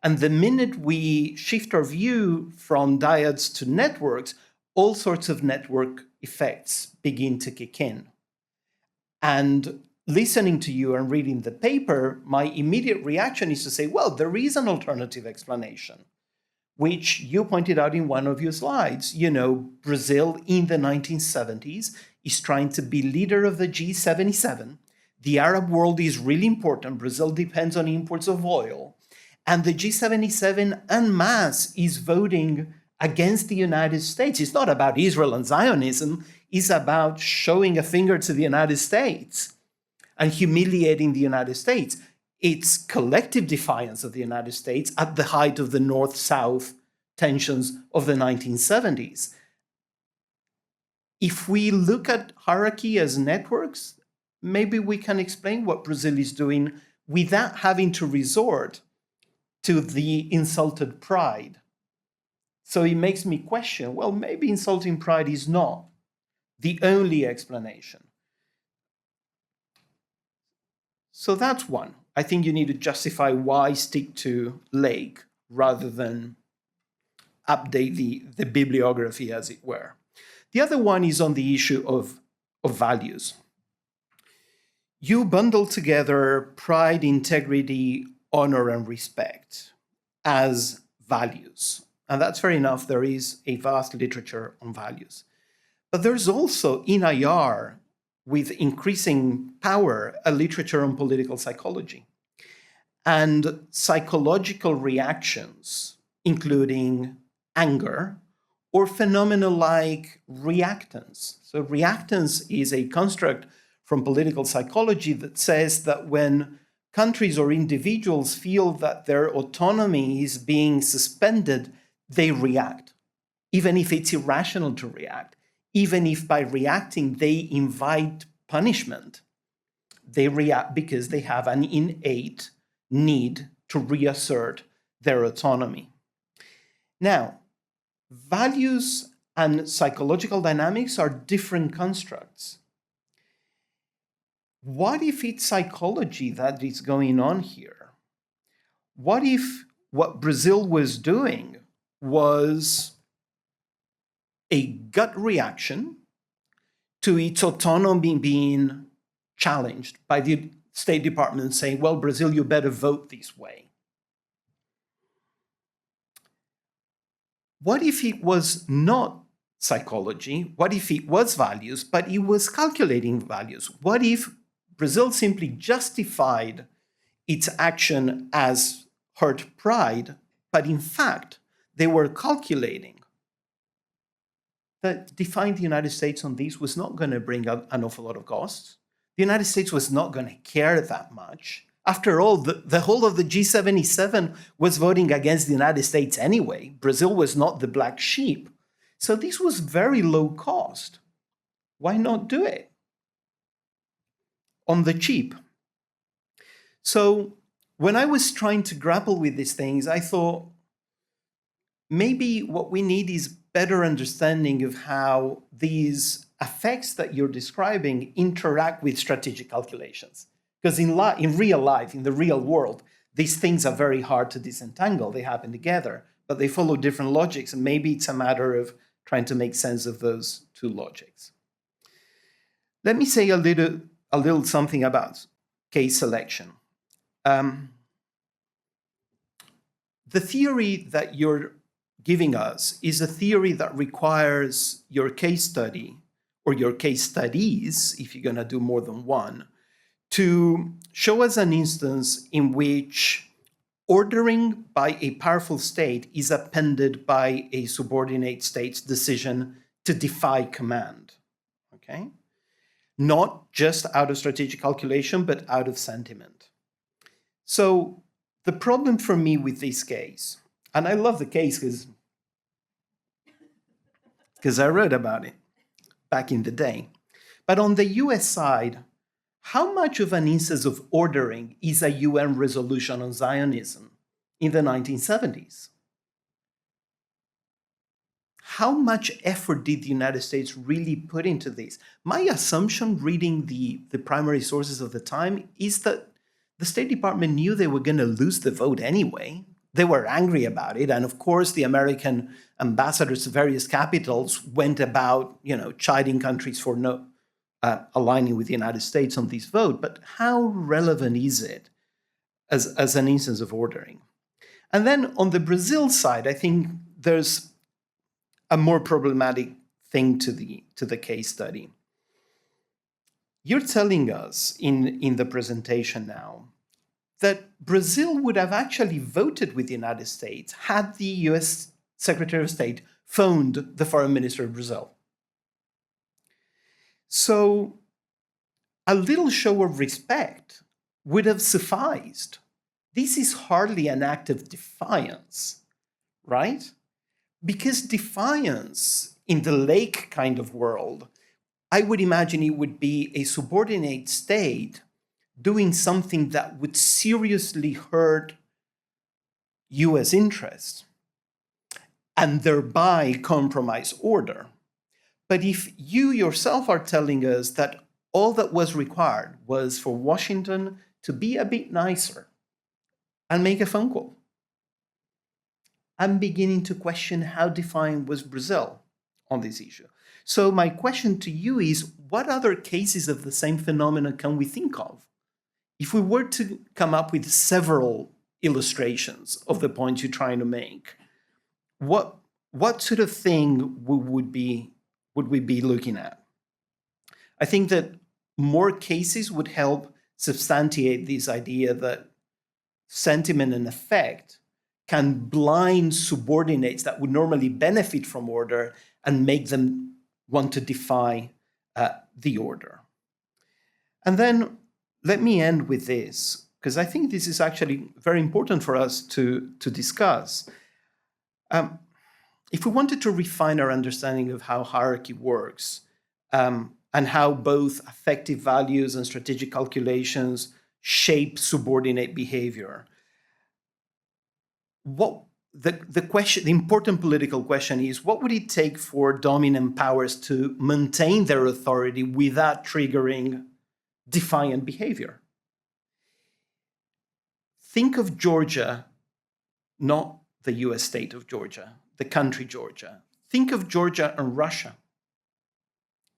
And the minute we shift our view from dyads to networks, all sorts of network effects begin to kick in. And listening to you and reading the paper, my immediate reaction is to say, well, there is an alternative explanation, which you pointed out in one of your slides. You know, Brazil in the 1970s is trying to be leader of the G77. The Arab world is really important. Brazil depends on imports of oil. And the G77 en masse is voting against the United States. It's not about Israel and Zionism. It's about showing a finger to the United States and humiliating the United States. It's collective defiance of the United States at the height of the North-South tensions of the 1970s. If we look at hierarchy as networks, maybe we can explain what Brazil is doing without having to resort to the insulted pride. So it makes me question, well, maybe insulting pride is not the only explanation. So that's one. I think you need to justify why stick to Lake rather than update the bibliography, as it were. The other one is on the issue of values. You bundle together pride, integrity, honor, and respect as values. And that's fair enough. There is a vast literature on values. But there's also, in IR, with increasing power, a literature on political psychology. And psychological reactions, including anger, or phenomena like reactance. So reactance is a construct from political psychology that says that when countries or individuals feel that their autonomy is being suspended, they react, even if it's irrational to react. Even if by reacting they invite punishment, they react because they have an innate need to reassert their autonomy. Now, values and psychological dynamics are different constructs. What if it's psychology that is going on here? What if what Brazil was doing was a gut reaction to its autonomy being challenged by the State Department saying, well, Brazil, you better vote this way? What if it was not psychology? What if it was values, but it was calculating values? What if Brazil simply justified its action as hurt pride, but in fact, they were calculating that defying the United States on this was not going to bring up an awful lot of costs. The United States was not going to care that much. After all, the whole of the G77 was voting against the United States anyway. Brazil was not the black sheep. So this was very low cost. Why not do it? On the cheap. So when I was trying to grapple with these things, I thought maybe what we need is better understanding of how these effects that you're describing interact with strategic calculations. Because in real life, in the real world, these things are very hard to disentangle. They happen together, but they follow different logics. And maybe it's a matter of trying to make sense of those two logics. Let me say a little something about case selection. The theory that you're giving us is a theory that requires your case study or your case studies, if you're going to do more than one, to show us an instance in which ordering by a powerful state is appended by a subordinate state's decision to defy command. Okay? Not just out of strategic calculation, but out of sentiment. So the problem for me with this case, and I love the case because I wrote about it back in the day, but on the US side, how much of an instance of ordering is a UN resolution on Zionism in the 1970s? How much effort did the United States really put into this? My assumption, reading the primary sources of the time, is that the State Department knew they were going to lose the vote anyway. They were angry about it. And of course, the American ambassadors to various capitals went about, chiding countries for not aligning with the United States on this vote. But how relevant is it as an instance of ordering? And then on the Brazil side, I think there's a more problematic thing to the case study. You're telling us in the presentation now that Brazil would have actually voted with the United States had the US Secretary of State phoned the Foreign Minister of Brazil. So a little show of respect would have sufficed. This is hardly an act of defiance, right? Because defiance in the lake kind of world, I would imagine it would be a subordinate state doing something that would seriously hurt US interests and thereby compromise order. But if you yourself are telling us that all that was required was for Washington to be a bit nicer and make a phone call, I'm beginning to question how defiant was Brazil on this issue. So my question to you is, what other cases of the same phenomenon can we think of? If we were to come up with several illustrations of the point you're trying to make, what sort of thing would we be looking at? I think that more cases would help substantiate this idea that sentiment and effect can blind subordinates that would normally benefit from order and make them want to defy the order. And then let me end with this, because I think this is actually very important for us to discuss. If we wanted to refine our understanding of how hierarchy works, and how both affective values and strategic calculations shape subordinate behavior, the important political question is, what would it take for dominant powers to maintain their authority without triggering defiant behavior? Think of Georgia, not the US state of Georgia, the country Georgia. Think of Georgia and Russia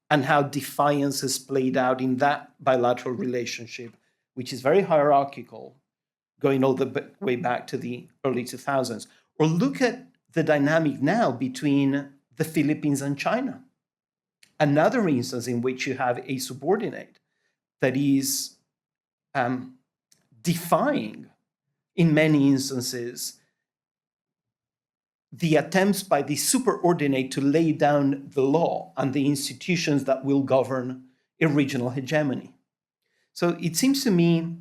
and how defiance has played out in that bilateral relationship, which is very hierarchical, going all the way back to the early 2000s. Or look at the dynamic now between the Philippines and China. Another instance in which you have a subordinate that is defying, in many instances, the attempts by the superordinate to lay down the law and the institutions that will govern a regional hegemony. So it seems to me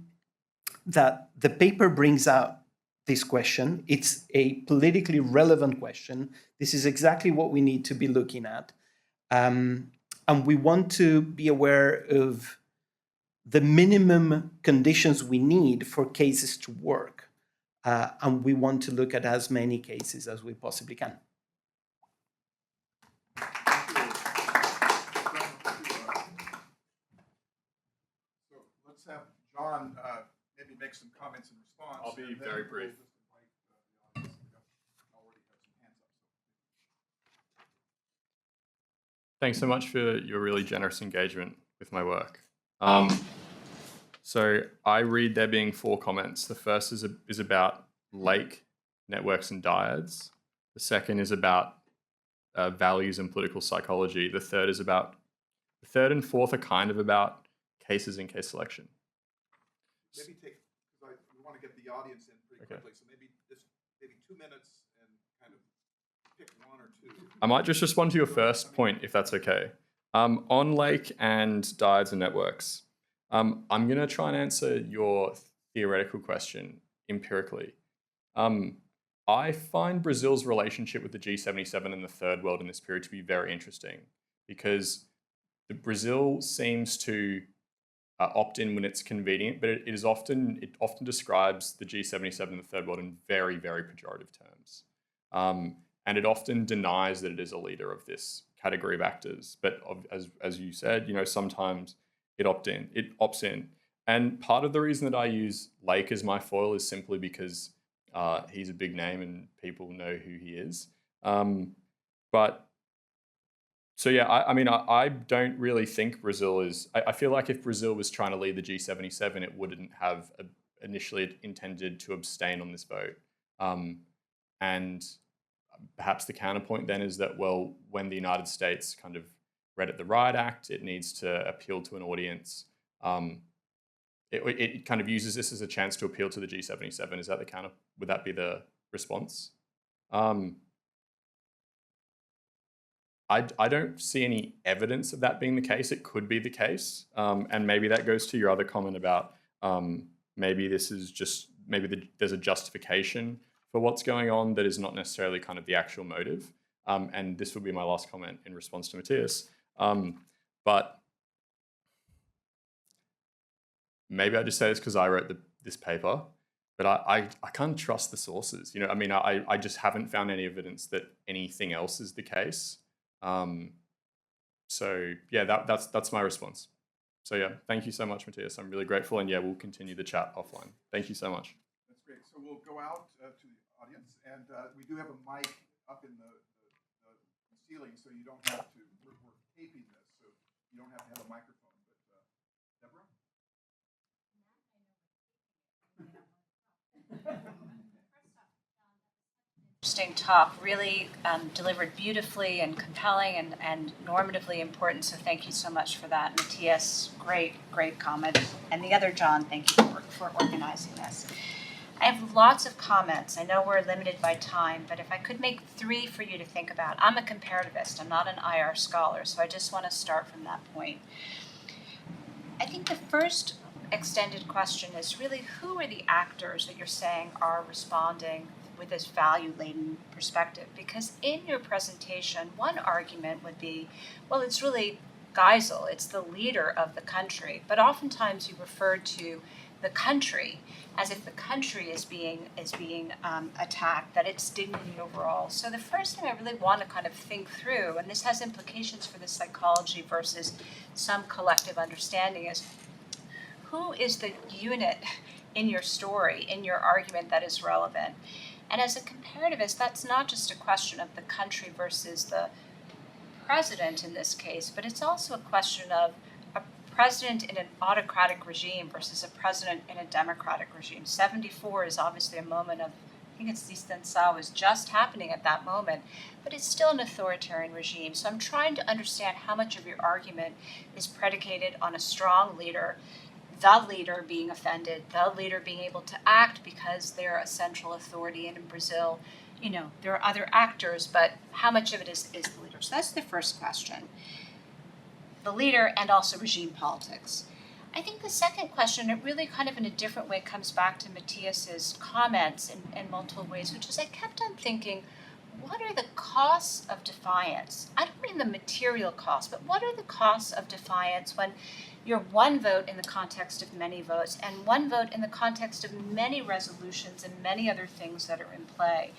that the paper brings out this question. It's a politically relevant question. This is exactly what we need to be looking at. And we want to be aware of the minimum conditions we need for cases to work. And we want to look at as many cases as we possibly can. So let's have John maybe make some comments in response. I'll be very brief. Thanks so much for your really generous engagement with my work. So I read there being 4 comments. The first is about lake networks and dyads. The second is about values and political psychology. The third and fourth are kind of about cases and case selection. Maybe because we want to get the audience in pretty quickly, so maybe 2 minutes and kind of pick 1 or 2. I might just respond to your first point, if that's okay. On lake and dyads and networks, I'm going to try and answer your theoretical question empirically. I find Brazil's relationship with the G77 and the Third World in this period to be very interesting, because Brazil seems to opt in when it's convenient, but it often describes the G77 and the Third World in very, very pejorative terms. And it often denies that it is a leader of this category of actors. But as you said, sometimes it opts in. And part of the reason that I use Lake as my foil is simply because he's a big name and people know who he is. I don't really think Brazil is. I feel like if Brazil was trying to lead the G77, it wouldn't have initially intended to abstain on this vote. And perhaps the counterpoint then is that, well, when the United States kind of read at the Riot Act, it needs to appeal to an audience. It kind of uses this as a chance to appeal to the G77. Is that would that be the response? I don't see any evidence of that being the case. It could be the case. And maybe that goes to your other comment about maybe there's a justification for what's going on that is not necessarily kind of the actual motive. And this will be my last comment in response to Matthias. But maybe I just say this because I wrote this paper, but I can't trust the sources. I just haven't found any evidence that anything else is the case. So yeah, that's my response. So yeah, thank you so much, Matthias. I'm really grateful, and yeah, we'll continue the chat offline. Thank you so much. That's great. So we'll go out to the audience, and we do have a mic up in the ceiling, so you don't have to. We're taping this, so you don't have to have a microphone. But Deborah. Interesting talk, really delivered beautifully and compelling and normatively important, so thank you so much for that. Matthias, great comment. And the other John, thank you for organizing this. I have lots of comments. I know we're limited by time, but if I could make 3 for you to think about. I'm a comparativist, I'm not an IR scholar, so I just want to start from that point. I think the first extended question is really, who are the actors that you're saying are responding with this value-laden perspective? Because in your presentation, one argument would be, well, it's really Geisel, it's the leader of the country, but oftentimes you refer to the country as if the country is being attacked, that it's dignity overall. So the first thing I really want to kind of think through, and this has implications for the psychology versus some collective understanding, is who is the unit in your story, in your argument that is relevant? And as a comparativist, that's not just a question of the country versus the president in this case, but it's also a question of a president in an autocratic regime versus a president in a democratic regime. 74 is obviously a moment of I think it's Distance was just happening at that moment, but it's still an authoritarian regime. So I'm trying to understand how much of your argument is predicated on a strong leader, the leader being offended, the leader being able to act because they're a central authority. And in Brazil, there are other actors, but how much of it is the leader? So that's the first question. The leader and also regime politics. I think the second question, it really kind of in a different way comes back to Matthias's comments in multiple ways, which is I kept on thinking, what are the costs of defiance? I don't mean the material costs, but what are the costs of defiance when you're one vote in the context of many votes and one vote in the context of many resolutions and many other things that are in play?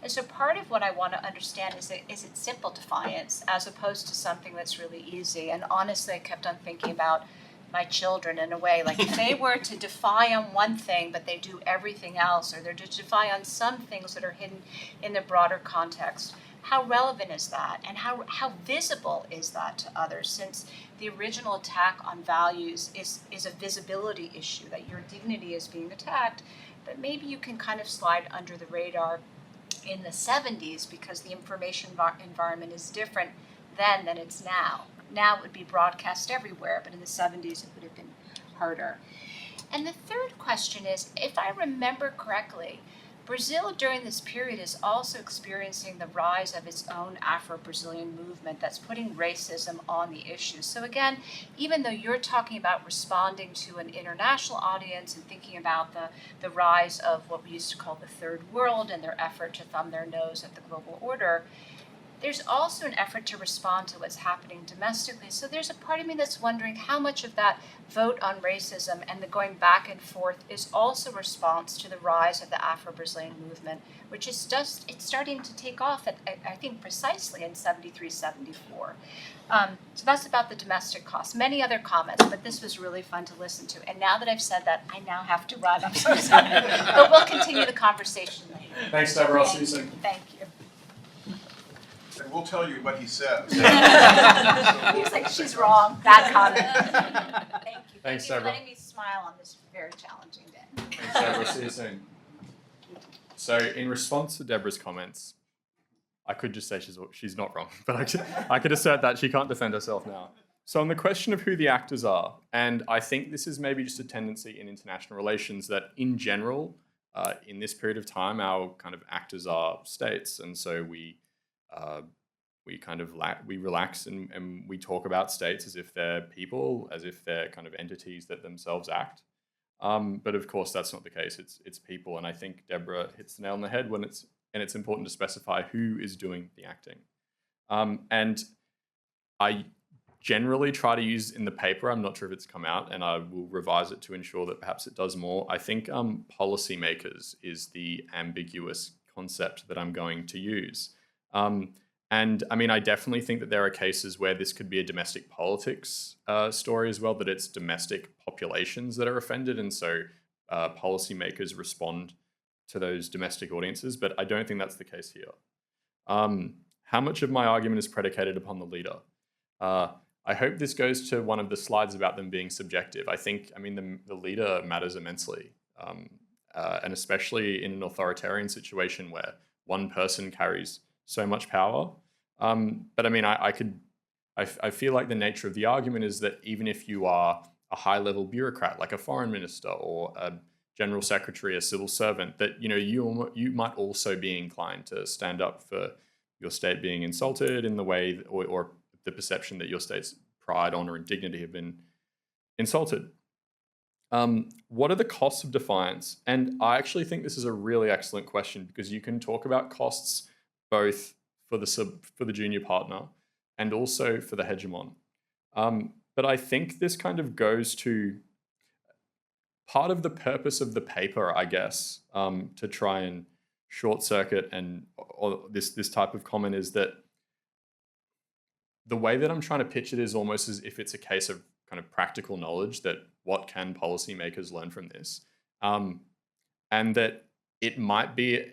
And so part of what I want to understand is it simple defiance as opposed to something that's really easy? And honestly, I kept on thinking about my children in a way, like if they were to defy on one thing but they do everything else, or they're to defy on some things that are hidden in the broader context, how relevant is that, and how visible is that to others, since the original attack on values is a visibility issue, that your dignity is being attacked, but maybe you can kind of slide under the radar in the 70s because the information environment is different then than it's now. Now it would be broadcast everywhere, but in the 70s it would have been harder. And the third question is, if I remember correctly, Brazil during this period is also experiencing the rise of its own Afro-Brazilian movement that's putting racism on the issue. So again, even though you're talking about responding to an international audience and thinking about the rise of what we used to call the third world and their effort to thumb their nose at the global order, there's also an effort to respond to what's happening domestically. So there's a part of me that's wondering how much of that vote on racism and the going back and forth is also response to the rise of the Afro-Brazilian movement, which is just, it's starting to take off, I think, precisely in 73, 74. So that's about the domestic costs. Many other comments, but this was really fun to listen to. And now that I've said that, I now have to run. I'm so sorry. But we'll continue the conversation later. Thanks, Deborah. I'll see you soon. Thank you. And we'll tell you what he says. He was like, she's wrong. Bad comment. Thank you. Thanks, Thank you for Deborah. letting me smile on this very challenging day. Thanks, Deborah. See you soon. So, in response to Deborah's comments, I could just say she's not wrong, but I could assert that she can't defend herself now. So, on the question of who the actors are, and I think this is maybe just a tendency in international relations that, in general, in this period of time, our kind of actors are states, and so we kind of we relax and we talk about states as if they're people, as if they're kind of entities that themselves act. But of course, that's not the case. It's people, and I think Deborah hits the nail on the head when it's important to specify who is doing the acting. And I generally try to use in the paper, I'm not sure if it's come out, and I will revise it to ensure that perhaps it does more. I think policymakers is the ambiguous concept that I'm going to use. And I mean, I definitely think that there are cases where this could be a domestic politics story as well, that it's domestic populations that are offended, and so policymakers respond to those domestic audiences, but I don't think that's the case here. How much of my argument is predicated upon the leader? I hope this goes to one of the slides about them being subjective. I think, I mean, the leader matters immensely, and especially in an authoritarian situation where one person carries so much power. But I mean, I feel like the nature of the argument is that even if you are a high-level bureaucrat, like a foreign minister or a general secretary, a civil servant, that you might also be inclined to stand up for your state being insulted in the way, or the perception that your state's pride, honor, and dignity have been insulted. What are the costs of defiance? And I actually think this is a really excellent question, because you can talk about costs both for the junior partner and also for the hegemon. But I think this kind of goes to part of the purpose of the paper, I guess, to try and short circuit or this type of comment, is that the way that I'm trying to pitch it is almost as if it's a case of kind of practical knowledge, that what can policymakers learn from this? And that it might be,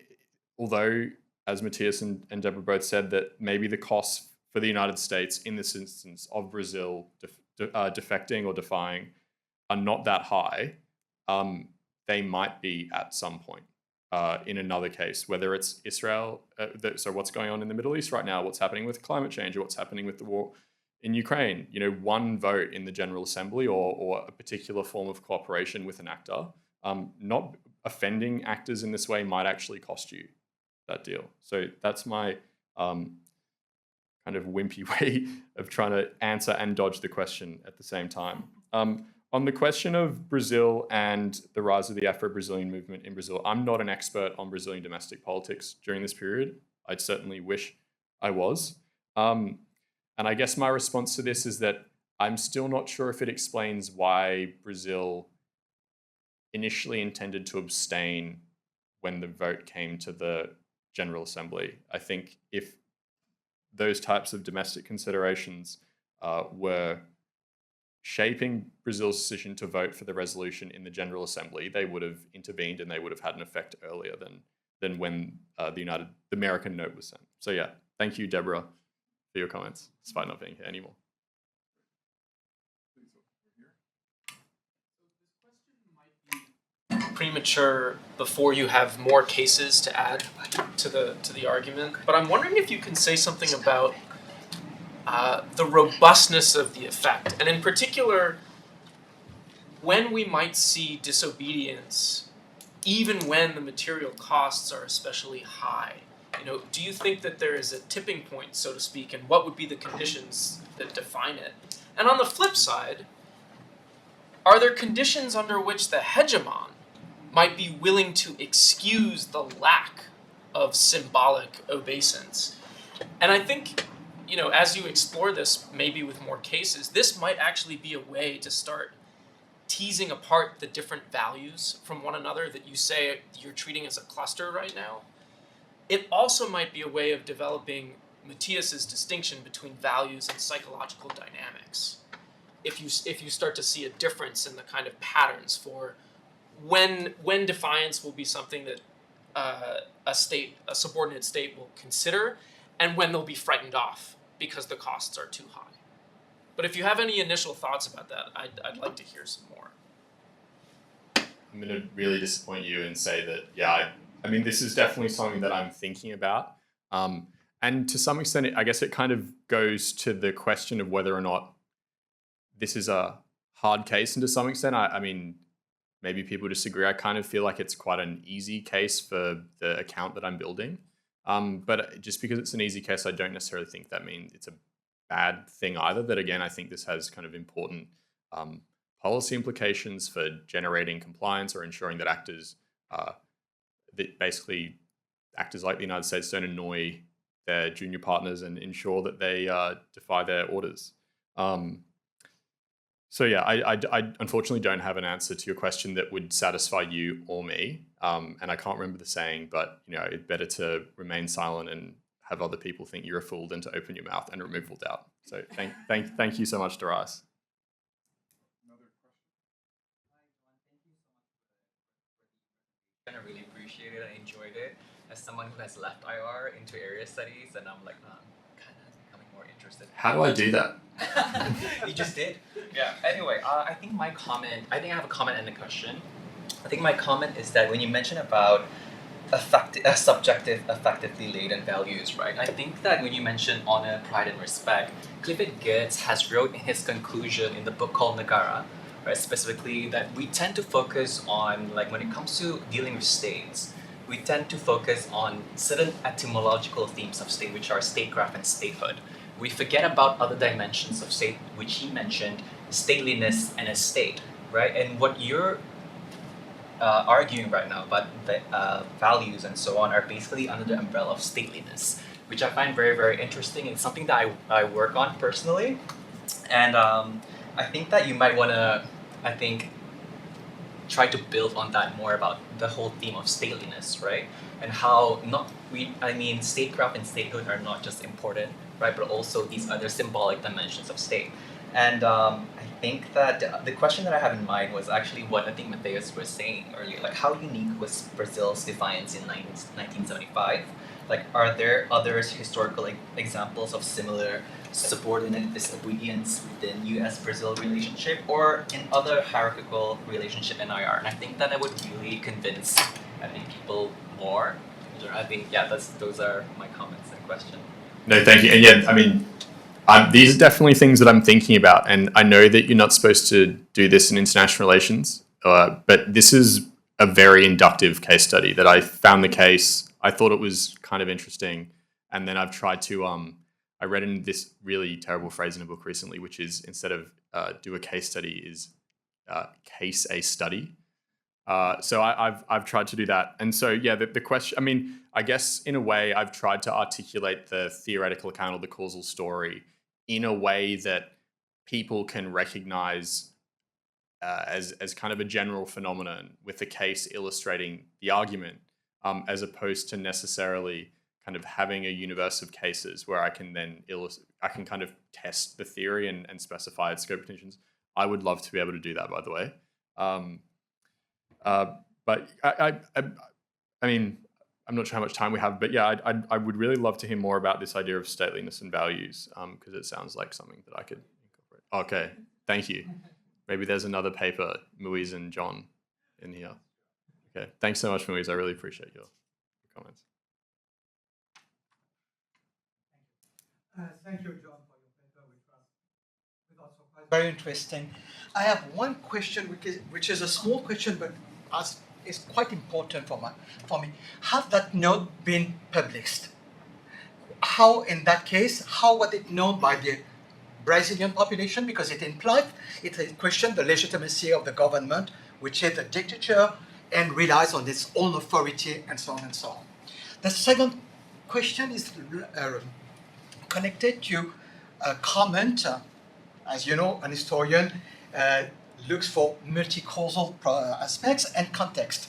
although, as Matthias and Deborah both said, that maybe the costs for the United States in this instance of Brazil defecting or defying are not that high, they might be at some point. in another case, whether it's Israel, so what's going on in the Middle East right now, what's happening with climate change, or what's happening with the war in Ukraine. One vote in the General Assembly or a particular form of cooperation with an actor, not offending actors in this way might actually cost you that deal. So that's my kind of wimpy way of trying to answer and dodge the question at the same time. On the question of Brazil and the rise of the Afro-Brazilian movement in Brazil, I'm not an expert on Brazilian domestic politics during this period. I'd certainly wish I was. And I guess my response to this is that I'm still not sure if it explains why Brazil initially intended to abstain when the vote came to the General Assembly. I think if those types of domestic considerations were shaping Brazil's decision to vote for the resolution in the General Assembly, they would have intervened and they would have had an effect earlier than when the American note was sent. So yeah, thank you, Deborah, for your comments, despite not being here anymore. Premature before you have more cases to add to the argument, but I'm wondering if you can say something about the robustness of the effect, and in particular, when we might see disobedience, even when the material costs are especially high. Do you think that there is a tipping point, so to speak, and what would be the conditions that define it? And on the flip side, are there conditions under which the hegemon might be willing to excuse the lack of symbolic obeisance? And I think, as you explore this, maybe with more cases, this might actually be a way to start teasing apart the different values from one another that you say you're treating as a cluster right now. It also might be a way of developing Matthias's distinction between values and psychological dynamics. If you start to see a difference in the kind of patterns for when defiance will be something that a subordinate state will consider, and when they'll be frightened off because the costs are too high. But if you have any initial thoughts about that, I'd like to hear some more. I'm going to really disappoint you and say that, yeah, I mean, this is definitely something that I'm thinking about. And to some extent, I guess it kind of goes to the question of whether or not this is a hard case. And to some extent, I mean, maybe people disagree. I kind of feel like it's quite an easy case for the account that I'm building. But just because it's an easy case, I don't necessarily think that means it's a bad thing either. That again, I think this has kind of important policy implications for generating compliance or ensuring that actors, that basically actors like the United States don't annoy their junior partners and ensure that they defy their orders. So yeah, I unfortunately don't have an answer to your question that would satisfy you or me. And I can't remember the saying, but it's better to remain silent and have other people think you're a fool than to open your mouth and remove all doubt. So thank you so much, Darius. Another question? I really appreciate it. I enjoyed it. As someone who has left IR into area studies, and I'm like, kind of becoming more interested. How do I do that? You just did. Yeah. Anyway, I think I have a comment and a question. I think my comment is that when you mention about subjective, effectively laden values, right? I think that when you mention honor, pride, and respect, Clifford Geertz has wrote in his conclusion in the book called Nagara, right? Specifically, that we tend to focus on, like, when it comes to dealing with states, we tend to focus on certain etymological themes of state, which are statecraft and statehood. We forget about other dimensions of state, which he mentioned, stateliness and a state, right? And what you're arguing right now about the values and so on are basically under the umbrella of stateliness, which I find very, very interesting. It's something that I work on personally. And I think that you might want to, try to build on that more about the whole theme of stateliness, right? And how statecraft and statehood are not just important, right, but also these other symbolic dimensions of state. And I think that the question that I have in mind was actually what I think Matthias was saying earlier, like how unique was Brazil's defiance in 1975? Like, are there other historical examples of similar subordinate disobedience within U.S.-Brazil relationship or in other hierarchical relationship in IR? And I think that I would really convince threatening people more? I think those are my comments and question. No, thank you. And yeah, I mean, these are definitely things that I'm thinking about, and I know that you're not supposed to do this in international relations, but this is a very inductive case study that I found the case. I thought it was kind of interesting, and then I've tried to. I read in this really terrible phrase in a book recently, which is instead of do a case study, is case a study. So I've tried to do that, and so yeah, the question. I mean, I guess in a way, I've tried to articulate the theoretical account or the causal story in a way that people can recognize as kind of a general phenomenon, with the case illustrating the argument, as opposed to necessarily kind of having a universe of cases where I can then I can kind of test the theory and specify its scope conditions. I would love to be able to do that, by the way. But I mean, I'm not sure how much time we have, but yeah, I would really love to hear more about this idea of stateliness and values, because it sounds like something that I could incorporate. Okay, thank you. Maybe there's another paper, Muiz and John, in here. Okay, thanks so much, Muiz. I really appreciate your comments. Thank you, John, for your paper, which was very interesting. I have one question, which is a small question, but is quite important for me. Has that note been published? How, in that case, how was it known by the Brazilian population? Because it questioned the legitimacy of the government, which is a dictator and relies on its own authority, and so on and so on. The second question is connected to a comment. As you know, an historian looks for multi-causal aspects and context.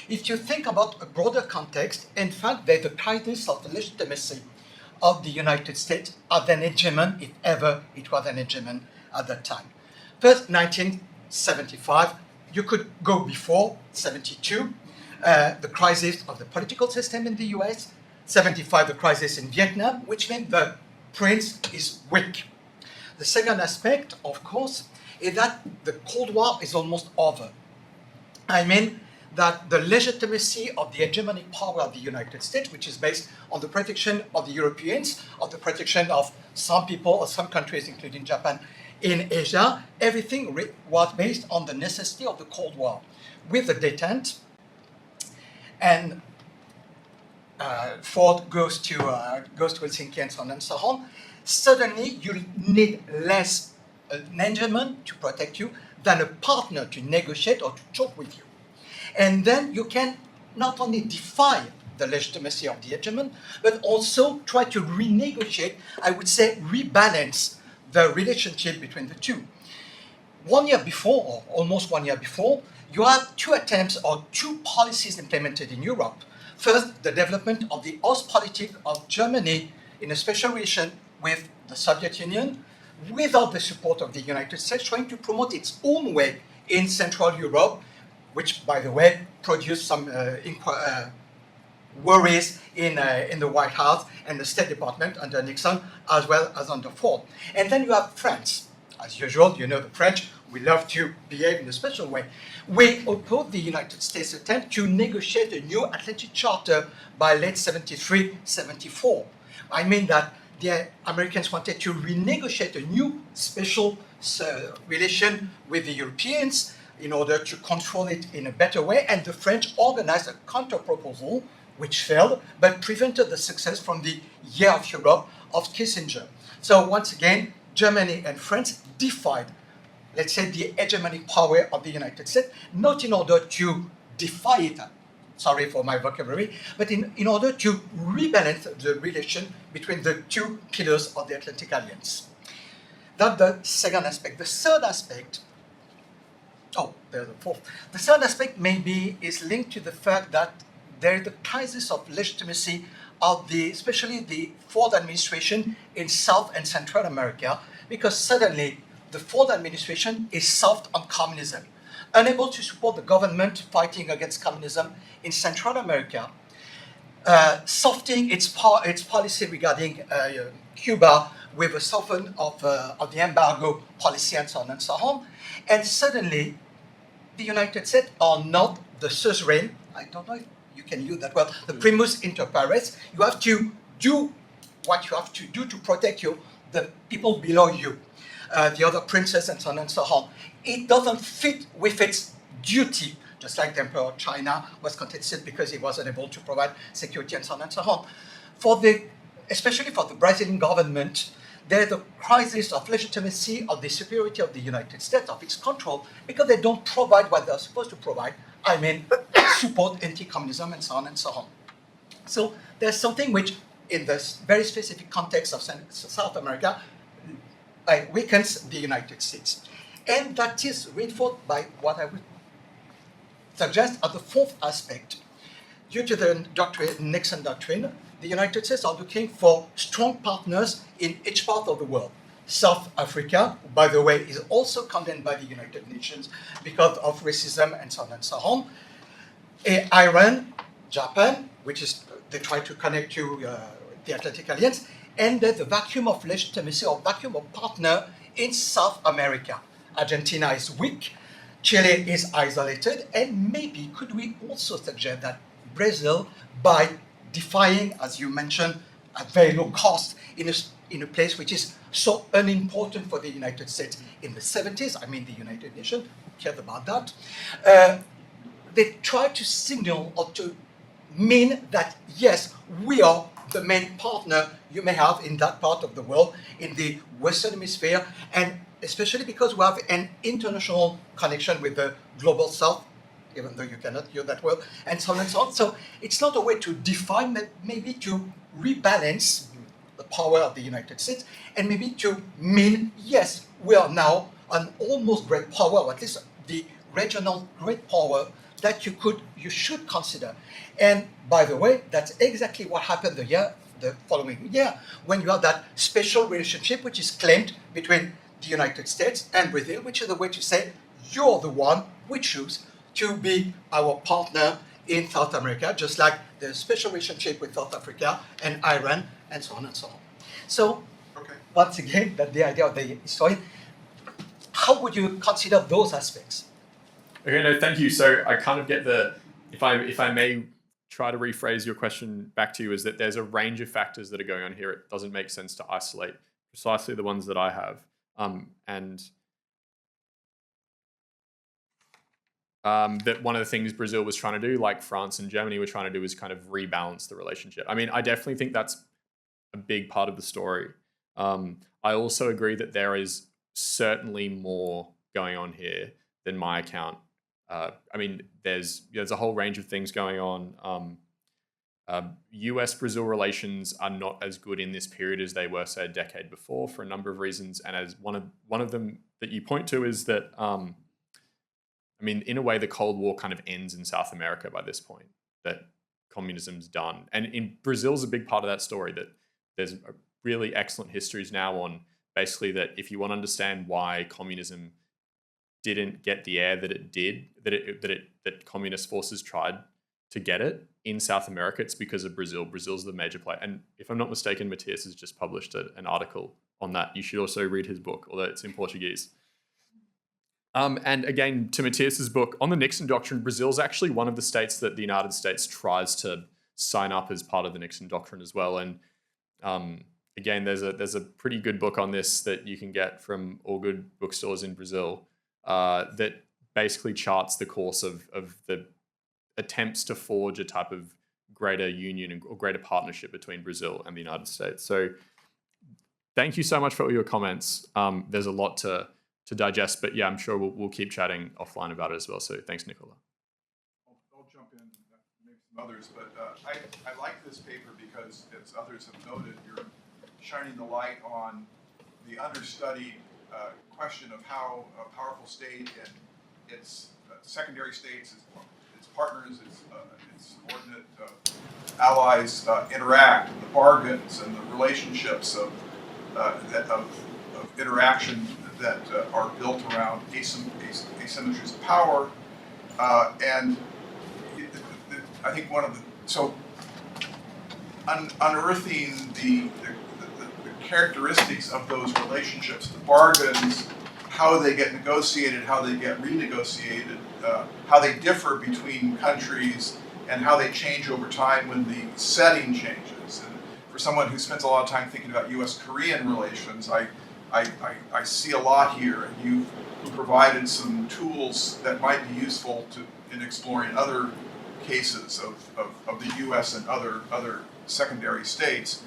If you think about a broader context, in fact, there's a crisis of the legitimacy of the United States as an hegemon, if ever it was an hegemon at that time. First, 1975, you could go before, 72, the crisis of the political system in the US, 75, the crisis in Vietnam, which meant the prince is weak. The second aspect, of course, is that the Cold War is almost over. I mean that the legitimacy of the hegemonic power of the United States, which is based on the protection of the Europeans, of the protection of some people or some countries, including Japan, in Asia, everything was based on the necessity of the Cold War. With the detente, and Ford goes to Helsinki and so on and so on, suddenly you need less an hegemon to protect you than a partner to negotiate or to talk with you. And then you can not only defy the legitimacy of the hegemon, but also try to renegotiate, I would say rebalance the relationship between the two. 1 year before, or almost 1 year before, you have two attempts or two policies implemented in Europe. First, the development of the Ostpolitik of Germany in a special relation with the Soviet Union, without the support of the United States, trying to promote its own way in Central Europe, which, by the way, produced some worries in the White House and the State Department under Nixon, as well as under Ford. And then you have France. As usual, you know the French, we love to behave in a special way. We opposed the United States' attempt to negotiate a new Atlantic Charter by late 73, 74. I mean that the Americans wanted to renegotiate a new special relation with the Europeans in order to control it in a better way, and the French organized a counter-proposal which failed, but prevented the success from the Year of Europe of Kissinger. So once again, Germany and France defied, let's say, the hegemonic power of the United States, not in order to defy it, sorry for my vocabulary, but in order to rebalance the relation between the two pillars of the Atlantic Alliance. That's the second aspect. The third aspect, there's the fourth. The third aspect maybe is linked to the fact that there is a crisis of legitimacy of especially the Ford administration in South and Central America, because suddenly the Ford administration is soft on communism, unable to support the government fighting against communism in Central America, softening its policy regarding Cuba with a soften of the embargo policy and so on and so on. And suddenly, the United States are not the suzerain, I don't know if you can use that word, the primus inter pares. You have to do what you have to do to protect the people below you, the other princes and so on and so on. It doesn't fit with its duty, just like the Emperor of China was contested because he wasn't able to provide security and so on and so on. Especially for the Brazilian government, there's a crisis of legitimacy of the superiority of the United States, of its control, because they don't provide what they're supposed to provide. I mean, support anti-communism and so on and so on. So there's something which, in this very specific context of South America, weakens the United States. And that is reinforced by what I would suggest as the fourth aspect. Due to the Nixon doctrine, the United States are looking for strong partners in each part of the world. South Africa, by the way, is also condemned by the United Nations because of racism and so on and so on. Iran, Japan, which is, they try to connect to the Atlantic Alliance, and there's a vacuum of legitimacy or vacuum of partner in South America. Argentina is weak, Chile is isolated, and maybe could we also suggest that Brazil, by defying, as you mentioned, at very low cost in a place which is so unimportant for the United States in the 70s, I mean the United Nations, who cared about that, they try to signal or to mean that, yes, we are the main partner you may have in that part of the world, in the Western Hemisphere, and especially because we have an international connection with the global South, even though you cannot use that word, and so on and so on. So it's not a way to define, but maybe to rebalance the power of the United States, and maybe to mean, yes, we are now an almost great power, or at least the regional great power that you should consider. And by the way, that's exactly what happened the following year, when you have that special relationship which is claimed between the United States and Brazil, which is a way to say, you're the one we choose to be our partner in South America, just like the special relationship with South Africa and Iran, and so on and so on. So, once again, that's the idea of the historian. How would you consider those aspects? Okay, no, thank you. So I kind of get if I may try to rephrase your question back to you, is that there's a range of factors that are going on here. It doesn't make sense to isolate precisely the ones that I have. That one of the things Brazil was trying to do, like France and Germany were trying to do, is kind of rebalance the relationship. I mean, I definitely think that's a big part of the story. I also agree that there is certainly more going on here than my account. I mean, there's a whole range of things going on. US-Brazil relations are not as good in this period as they were, say, a decade before, for a number of reasons. And as one of them that you point to is that, I mean, in a way, the Cold War kind of ends in South America by this point, that communism's done. And in Brazil's a big part of that story, that there's really excellent histories now on basically that if you want to understand why communism didn't get the air that it did, that communist forces tried to get it in South America, it's because of Brazil. Brazil's the major player. And if I'm not mistaken, Matthias has just published an article on that. You should also read his book, although it's in Portuguese. And again, to Matthias's book, on the Nixon Doctrine, Brazil's actually one of the states that the United States tries to sign up as part of the Nixon Doctrine as well. And again, there's a pretty good book on this that you can get from all good bookstores in Brazil that basically charts the course of the attempts to forge a type of greater union or greater partnership between Brazil and the United States. So thank you so much for all your comments. There's a lot to digest, but yeah, I'm sure we'll keep chatting offline about it as well. So thanks, Nicola. I'll jump in, maybe some others, but I like this paper because, as others have noted, you're shining the light on the understudied question of how a powerful state and its secondary states, its partners, its subordinate allies interact, the bargains and the relationships of interaction that are built around asymmetries of power, and I think unearthing the characteristics of those relationships, the bargains, how they get negotiated, how they get renegotiated, how they differ between countries, and how they change over time when the setting changes. And for someone who spends a lot of time thinking about U.S.-Korean relations, I see a lot here, and you've provided some tools that might be useful in exploring other cases of the U.S. and other secondary states.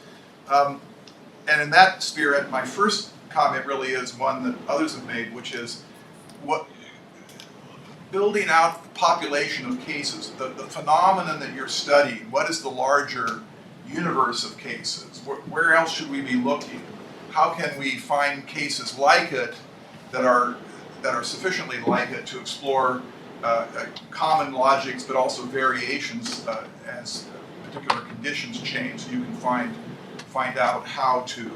And in that spirit, my first comment really is one that others have made, which is building out the population of cases, the phenomenon that you're studying. What is the larger universe of cases? Where else should we be looking? How can we find cases like it that are sufficiently like it to explore common logics, but also variations as particular conditions change, so you can find out how to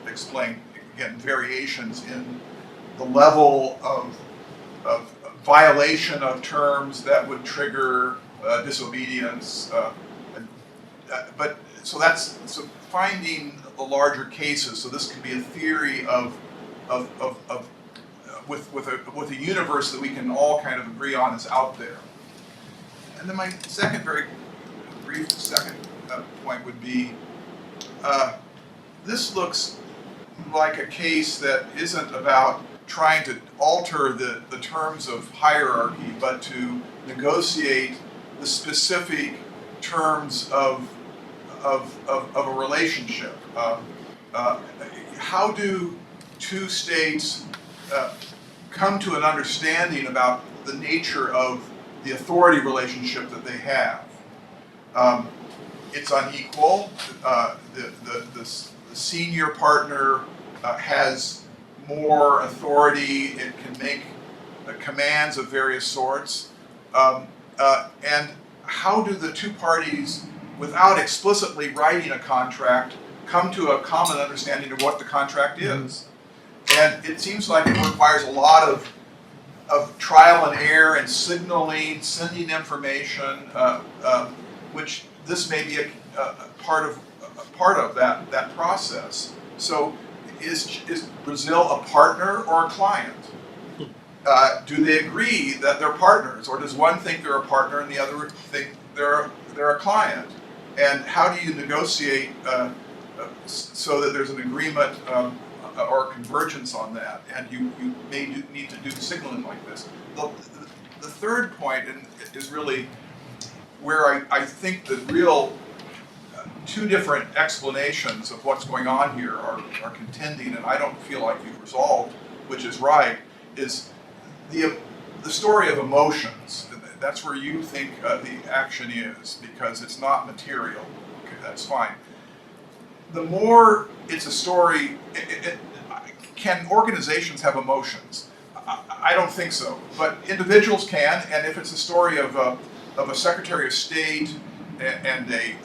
explain, again, variations in the level of violation of terms that would trigger disobedience. So finding the larger cases. So this could be a theory with a universe that we can all kind of agree on is out there. And then my second, very brief second point would be, this looks like a case that isn't about trying to alter the terms of hierarchy, but to negotiate the specific terms of a relationship. How do two states come to an understanding about the nature of the authority relationship that they have? It's unequal. The senior partner has more authority. It can make commands of various sorts. And how do the two parties, without explicitly writing a contract, come to a common understanding of what the contract is? And it seems like it requires a lot of trial and error and signaling, sending information, which this may be a part of that process. So is Brazil a partner or a client? Do they agree that they're partners, or does one think they're a partner and the other think they're a client? And how do you negotiate so that there's an agreement or convergence on that? And you may need to do signaling like this. The third point is really where I think the real two different explanations of what's going on here are contending, and I don't feel like you've resolved, which is right, is the story of emotions. That's where you think the action is, because it's not material. Okay, that's fine. The more it's a story, can organizations have emotions? I don't think so, but individuals can, and if it's a story of a Secretary of State and a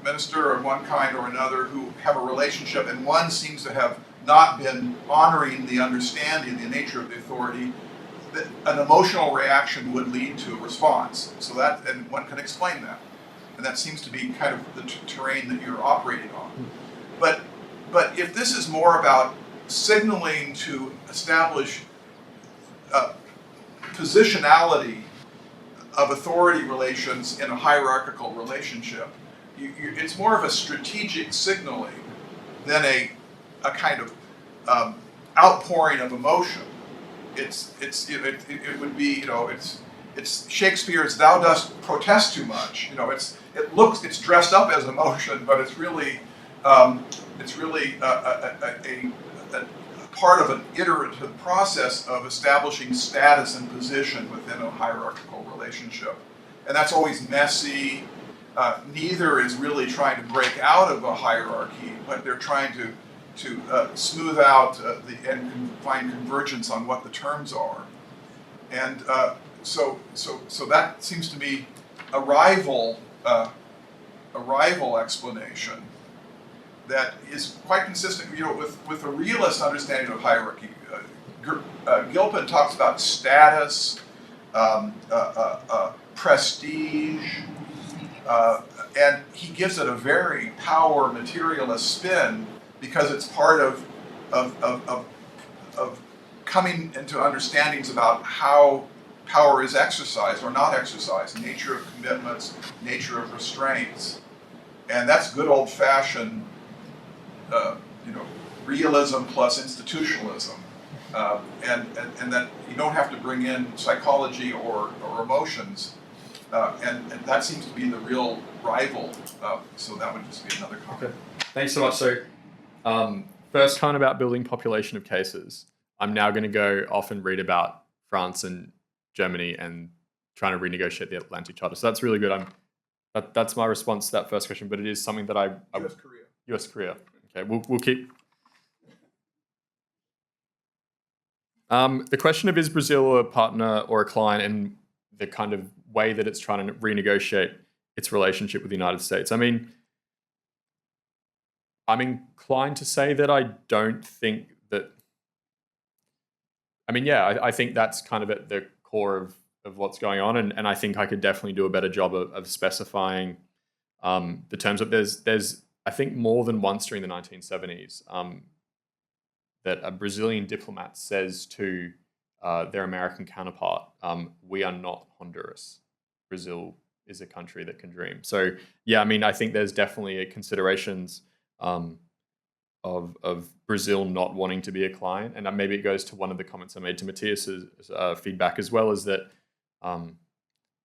minister of one kind or another who have a relationship, and one seems to have not been honoring the understanding, the nature of the authority, that an emotional reaction would lead to a response. So that, and one can explain that. And that seems to be kind of the terrain that you're operating on. But if this is more about signaling to establish positionality of authority relations in a hierarchical relationship, it's more of a strategic signaling than a kind of outpouring of emotion. It would be, it's Shakespeare's "Thou dost protest too much." It's dressed up as emotion, but it's really a part of an iterative process of establishing status and position within a hierarchical relationship, and that's always messy. Neither is really trying to break out of a hierarchy, but they're trying to smooth out and find convergence on what the terms are. And so that seems to be a rival explanation that is quite consistent, with a realist understanding of hierarchy. Gilpin talks about status, prestige, and he gives it a very power materialist spin, because it's part of coming into understandings about how power is exercised or not exercised, nature of commitments, nature of restraints. And that's good old-fashioned, realism plus institutionalism. And that you don't have to bring in psychology or emotions. And that seems to be the real rival. So that would just be another comment. Okay. Thanks so much. So first comment about building population of cases. I'm now going to go off and read about France and Germany and trying to renegotiate the Atlantic Charter. So that's really good. That's my response to that first question, but it is something that US Korea. Okay, we'll keep. The question of is Brazil a partner or a client and the kind of way that it's trying to renegotiate its relationship with the United States. I mean, I'm inclined to say that I don't think that. I mean, yeah, I think that's kind of at the core of what's going on, and I think I could definitely do a better job of specifying the terms. But there's I think more than once during the 1970s that a Brazilian diplomat says to their American counterpart, "We are not Honduras. Brazil is a country that can dream." So yeah, I mean, I think there's definitely considerations of Brazil not wanting to be a client, and maybe it goes to one of the comments I made to Matthias's feedback as well, is that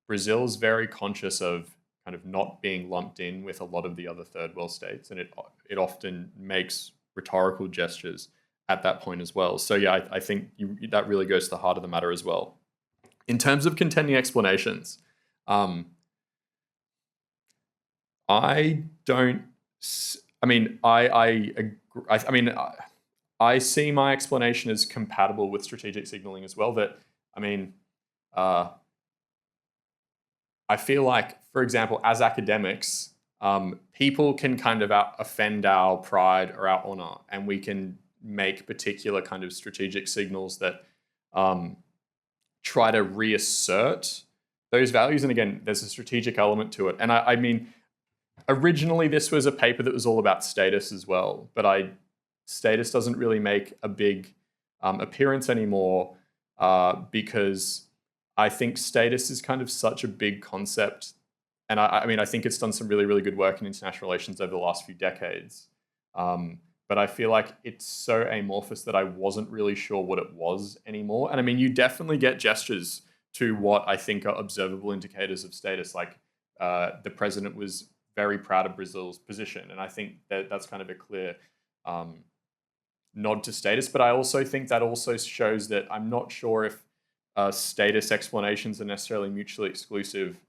Brazil is very conscious of kind of not being lumped in with a lot of the other third world states, and it often makes rhetorical gestures at that point as well. So yeah, I think that really goes to the heart of the matter as well. In terms of contending explanations, I see my explanation as compatible with strategic signaling as well. That, I feel like, for example, as academics, people can kind of offend our pride or our honor, and we can make particular kind of strategic signals that try to reassert those values. And again, there's a strategic element to it. And I mean, originally this was a paper that was all about status as well, but status doesn't really make a big appearance anymore because I think status is kind of such a big concept. And I mean, I think it's done some really, really good work in international relations over the last few decades. But I feel like it's so amorphous that I wasn't really sure what it was anymore. And I mean, you definitely get gestures to what I think are observable indicators of status. Like the president was very proud of Brazil's position. And I think that's kind of a clear nod to status. But I also think that also shows that I'm not sure if status explanations are necessarily mutually exclusive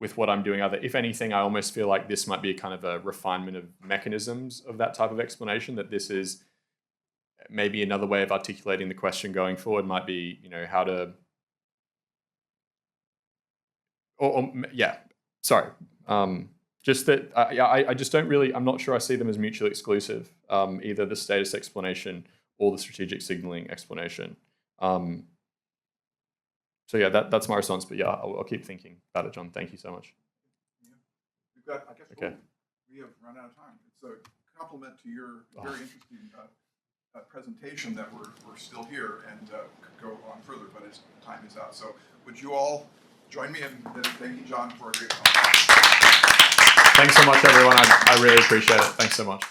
with what I'm doing. If anything, I almost feel like this might be a kind of a refinement of mechanisms of that type of explanation, that this is maybe another way of articulating the question going forward might be, how to, just that, I just don't really, I'm not sure I see them as mutually exclusive, either the status explanation or the strategic signaling explanation. So yeah, that's my response. But yeah, I'll keep thinking about it, John. Thank you so much. Yeah. I guess we have run out of time. It's a compliment to your very interesting presentation that we're still here and could go on further, but time is out. So would you all join me in thanking John for a great comment? Thanks so much, everyone. I really appreciate it. Thanks so much.